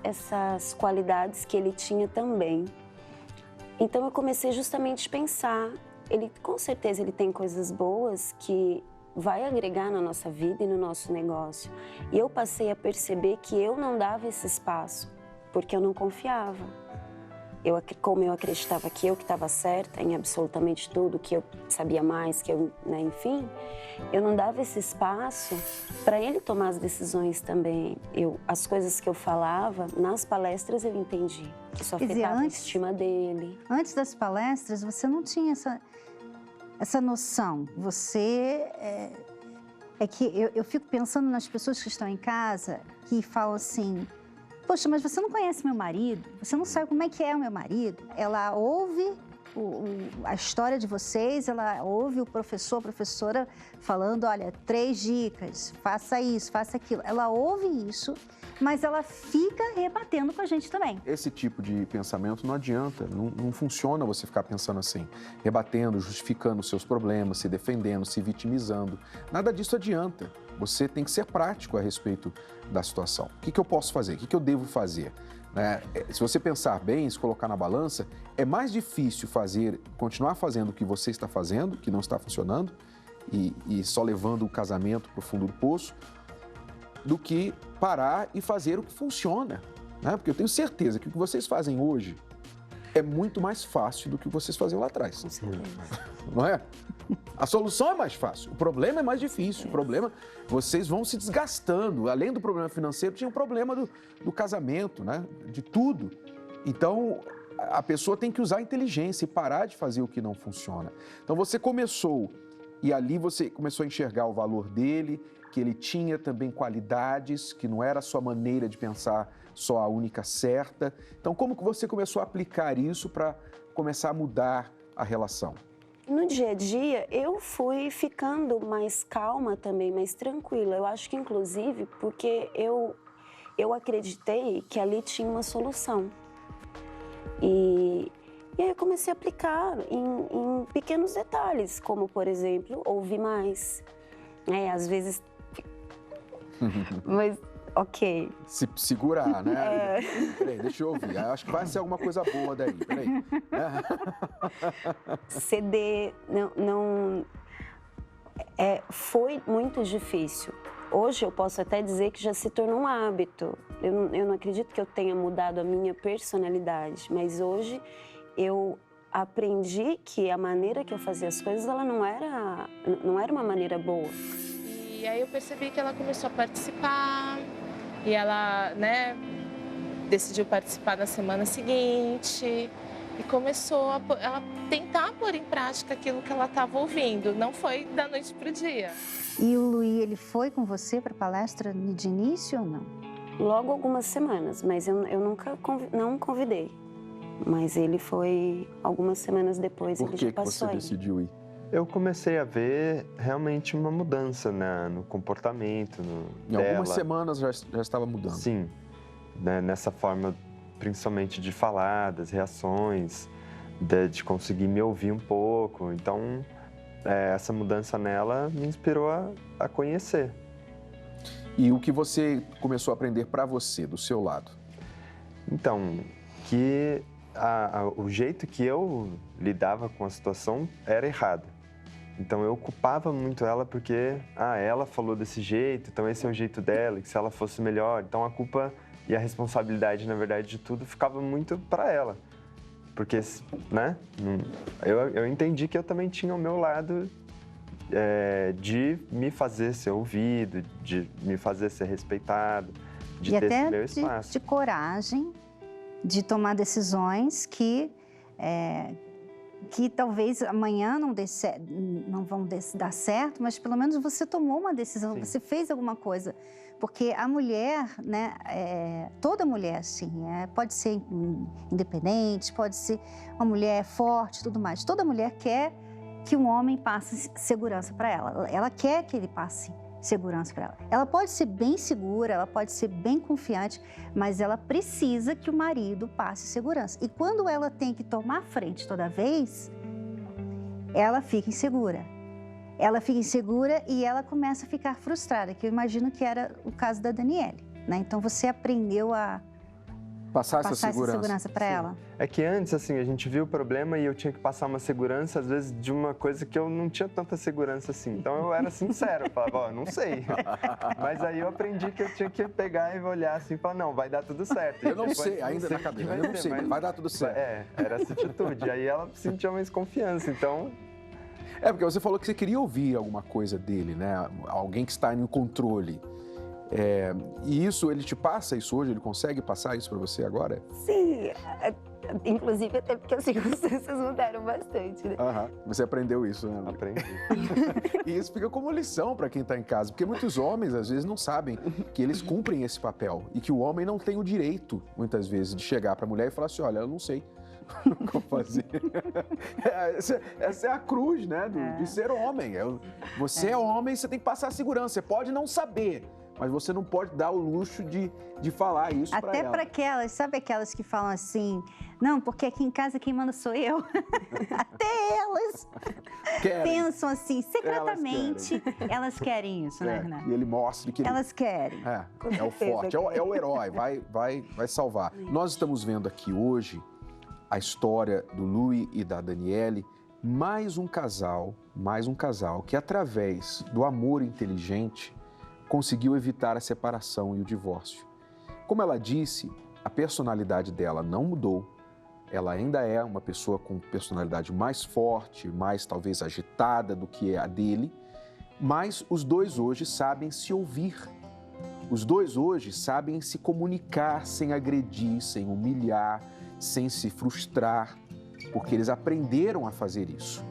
essas qualidades que ele tinha também. Então eu comecei justamente a pensar, com certeza ele tem coisas boas que vai agregar na nossa vida e no nosso negócio. E eu passei a perceber que eu não dava esse espaço, porque eu não confiava. Como eu acreditava que eu que estava certa em absolutamente tudo, que eu sabia mais, que eu, né, enfim, eu não dava esse espaço para ele tomar as decisões também. As coisas que eu falava, nas palestras eu entendi. Isso afetava a estima dele. Antes das palestras, você não tinha essa noção. Você... É que eu fico pensando nas pessoas que estão em casa que falam assim... Poxa, mas você não conhece meu marido? Você não sabe como é que é o meu marido? Ela ouve a história de vocês, ela ouve o professor, a professora falando, olha, 3 dicas, faça isso, faça aquilo. Ela ouve isso, mas ela fica rebatendo com a gente também. Esse tipo de pensamento não adianta, não funciona você ficar pensando assim, rebatendo, justificando os seus problemas, se defendendo, se vitimizando. Nada disso adianta. Você tem que ser prático a respeito da situação. O que eu posso fazer? O que eu devo fazer? Se você pensar bem, se colocar na balança, é mais difícil continuar fazendo o que você está fazendo, que não está funcionando, e só levando o casamento para o fundo do poço, do que parar e fazer o que funciona. Porque eu tenho certeza que o que vocês fazem hoje é muito mais fácil do que vocês faziam lá atrás. Não é? A solução é mais fácil, o problema é mais difícil. O problema, vocês vão se desgastando. Além do problema financeiro, tinha o problema do casamento, né? De tudo. Então, a pessoa tem que usar a inteligência e parar de fazer o que não funciona. Então, você começou, e ali você começou a enxergar o valor dele, que ele tinha também qualidades, que não era a sua maneira de pensar só a única certa. Então, como que você começou a aplicar isso para começar a mudar a relação? No dia a dia, eu fui ficando mais calma também, mais tranquila. Eu acho que, inclusive, porque eu acreditei que ali tinha uma solução. E aí eu comecei a aplicar em pequenos detalhes, como, por exemplo, ouvir mais. Às vezes... Mas, ok. Se segurar, né? Peraí, deixa eu ouvir. Acho que vai ser alguma coisa boa daí. Peraí. Ceder, foi muito difícil. Hoje eu posso até dizer que já se tornou um hábito. Eu não acredito que eu tenha mudado a minha personalidade, mas hoje eu aprendi que a maneira que eu fazia as coisas, ela não era uma maneira boa. E aí eu percebi que ela começou a participar e ela, decidiu participar na semana seguinte e começou a tentar pôr em prática aquilo que ela estava ouvindo. Não foi da noite para o dia. E o Luiz, ele foi com você para a palestra de início ou não? Logo algumas semanas, mas eu nunca não convidei. Mas ele foi algumas semanas depois. Por que você decidiu ir? Eu comecei a ver realmente uma mudança no comportamento Em algumas semanas já estava mudando. Sim, nessa forma principalmente de falar, das reações, de conseguir me ouvir um pouco. Então, essa mudança nela me inspirou a conhecer. E o que você começou a aprender para você, do seu lado? Então, que o jeito que eu lidava com a situação era errado. Então eu culpava muito ela porque ela falou desse jeito, então esse é o jeito dela, e que se ela fosse melhor, então a culpa e a responsabilidade, na verdade, de tudo ficava muito para ela. Porque, eu entendi que eu também tinha o meu lado de me fazer ser ouvido, de me fazer ser respeitado, de ter esse meu espaço. De coragem de tomar decisões que talvez amanhã não vão dar certo, mas pelo menos você tomou uma decisão, você fez alguma coisa. Porque a mulher, toda mulher, assim, pode ser independente, pode ser uma mulher forte e tudo mais. Toda mulher quer que um homem passe segurança para ela. Ela quer que ele passe segurança para ela. Ela pode ser bem segura, ela pode ser bem confiante, mas ela precisa que o marido passe segurança. E quando ela tem que tomar frente toda vez, ela fica insegura. Ela fica insegura e ela começa a ficar frustrada, que eu imagino que era o caso da Daniele, Então você aprendeu a passar essa segurança para ela. É que antes, assim, a gente viu o problema e eu tinha que passar uma segurança, às vezes, de uma coisa que eu não tinha tanta segurança assim. Então eu era sincero, eu falava, não sei. Mas aí eu aprendi que eu tinha que pegar e olhar assim e falar, não, vai dar tudo certo. Eu não sei, ainda na cabeça, eu não sei, mas vai dar tudo certo. Era essa atitude. Aí ela sentia mais confiança, então... Porque você falou que você queria ouvir alguma coisa dele, Alguém que está no controle. E isso, ele te passa isso hoje? Ele consegue passar isso para você agora? Sim, inclusive até porque as circunstâncias mudaram bastante, Você aprendeu isso, né? Aprendi. E isso fica como lição para quem está em casa, porque muitos homens, às vezes, não sabem que eles cumprem esse papel e que o homem não tem o direito, muitas vezes, de chegar para a mulher e falar assim, olha, eu não sei como fazer. Essa é a cruz, de ser homem. Você é homem, você tem que passar a segurança. Você pode não saber, mas você não pode dar o luxo de falar isso para ela. Até para aquelas, sabe aquelas que falam assim, não, porque aqui em casa quem manda sou eu. Até elas pensam assim, secretamente, elas querem isso, né, Renato? E ele mostra que elas querem. É o forte, é o herói, vai salvar. Nós estamos vendo aqui hoje a história do Luiz e da Daniele, mais um casal que, através do amor inteligente, conseguiu evitar a separação e o divórcio. Como ela disse, a personalidade dela não mudou. Ela ainda é uma pessoa com personalidade mais forte, mais talvez agitada do que é a dele, mas os dois hoje sabem se ouvir. Os dois hoje sabem se comunicar sem agredir, sem humilhar, sem se frustrar, porque eles aprenderam a fazer isso.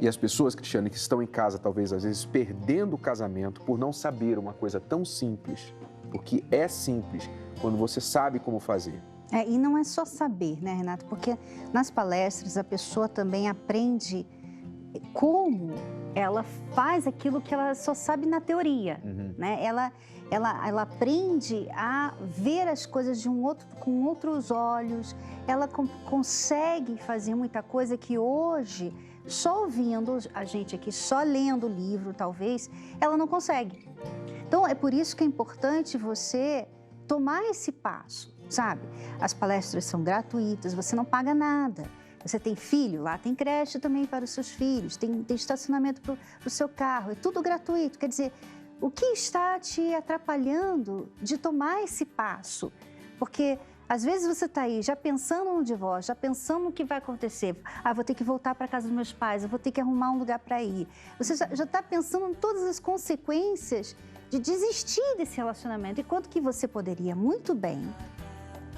E as pessoas, Cristiane, que estão em casa, talvez às vezes perdendo o casamento por não saber uma coisa tão simples, porque é simples quando você sabe como fazer. E não é só saber, né, Renato? Porque nas palestras a pessoa também aprende como ela faz aquilo que ela só sabe na teoria, né? Ela aprende a ver as coisas com outros olhos, ela consegue fazer muita coisa que hoje, só ouvindo a gente aqui, só lendo o livro, talvez, ela não consegue. Então, é por isso que é importante você tomar esse passo, sabe? As palestras são gratuitas, você não paga nada. Você tem filho, lá tem creche também para os seus filhos, tem estacionamento para o seu carro, é tudo gratuito. Quer dizer, o que está te atrapalhando de tomar esse passo? Porque às vezes você está aí já pensando no divórcio, já pensando no que vai acontecer. Vou ter que voltar para a casa dos meus pais, eu vou ter que arrumar um lugar para ir. Você já está pensando em todas as consequências de desistir desse relacionamento. Enquanto que você poderia muito bem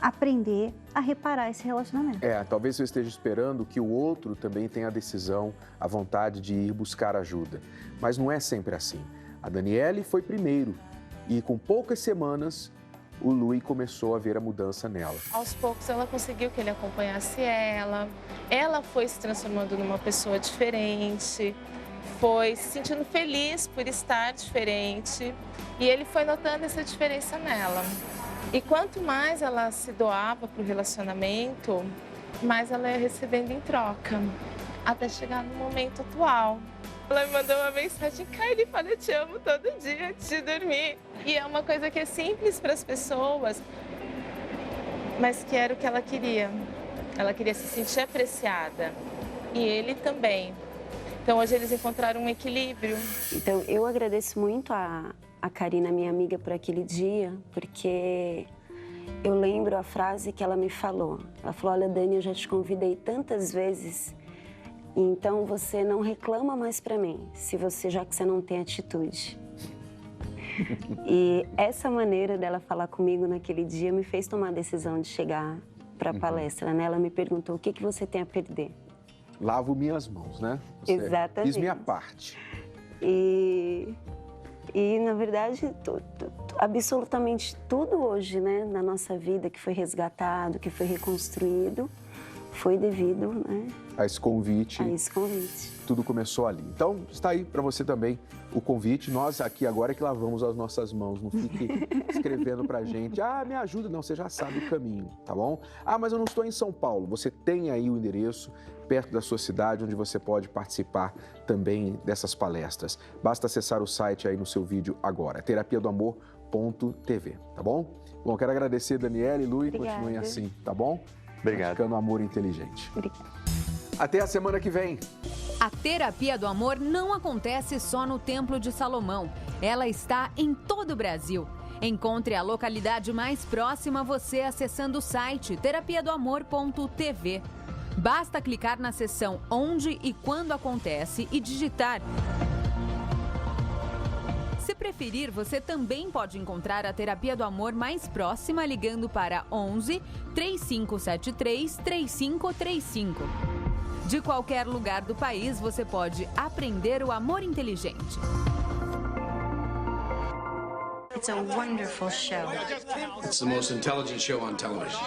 aprender a reparar esse relacionamento. Talvez você esteja esperando que o outro também tenha a decisão, a vontade de ir buscar ajuda. Mas não é sempre assim. A Daniele foi primeiro e com poucas semanas o Lui começou a ver a mudança nela. Aos poucos ela conseguiu que ele acompanhasse ela. Ela foi se transformando numa pessoa diferente, foi se sentindo feliz por estar diferente e ele foi notando essa diferença nela. E quanto mais ela se doava para o relacionamento, mais ela ia recebendo em troca, até chegar no momento atual. Ela me mandou uma mensagem: Kylie, fala eu te amo todo dia antes de dormir. E é uma coisa que é simples para as pessoas, mas que era o que ela queria. Ela queria se sentir apreciada. E ele também. Então hoje eles encontraram um equilíbrio. Então eu agradeço muito a Karina, minha amiga, por aquele dia, porque eu lembro a frase que ela me falou. Ela falou: olha, Dani, eu já te convidei tantas vezes, então você não reclama mais pra mim, já que você não tem atitude. E essa maneira dela falar comigo naquele dia me fez tomar a decisão de chegar pra palestra, né? Ela me perguntou: o que você tem a perder? Lavo minhas mãos, né? Exatamente. Fiz minha parte. E, na verdade, absolutamente tudo hoje, né, na nossa vida que foi resgatado, que foi reconstruído, foi devido, né, a esse convite. Tudo começou ali. Então, está aí para você também o convite. Nós aqui agora é que lavamos as nossas mãos. Não fique escrevendo pra gente: me ajuda. Não, você já sabe o caminho, tá bom? Mas eu não estou em São Paulo. Você tem aí o endereço perto da sua cidade, onde você pode participar também dessas palestras. Basta acessar o site aí no seu vídeo agora, terapiadoamor.tv, tá bom? Bom, quero agradecer Daniele e Lui, continuem assim, tá bom? Obrigado. Praticando amor inteligente. Obrigada. Até a semana que vem. A Terapia do Amor não acontece só no Templo de Salomão. Ela está em todo o Brasil. Encontre a localidade mais próxima a você acessando o site terapiadoamor.tv. Basta clicar na seção Onde e Quando Acontece e digitar. Se preferir, você também pode encontrar a Terapia do Amor mais próxima ligando para 11 3573 3535. De qualquer lugar do país, você pode aprender o amor inteligente. It's a wonderful show. It's the most intelligent show on television.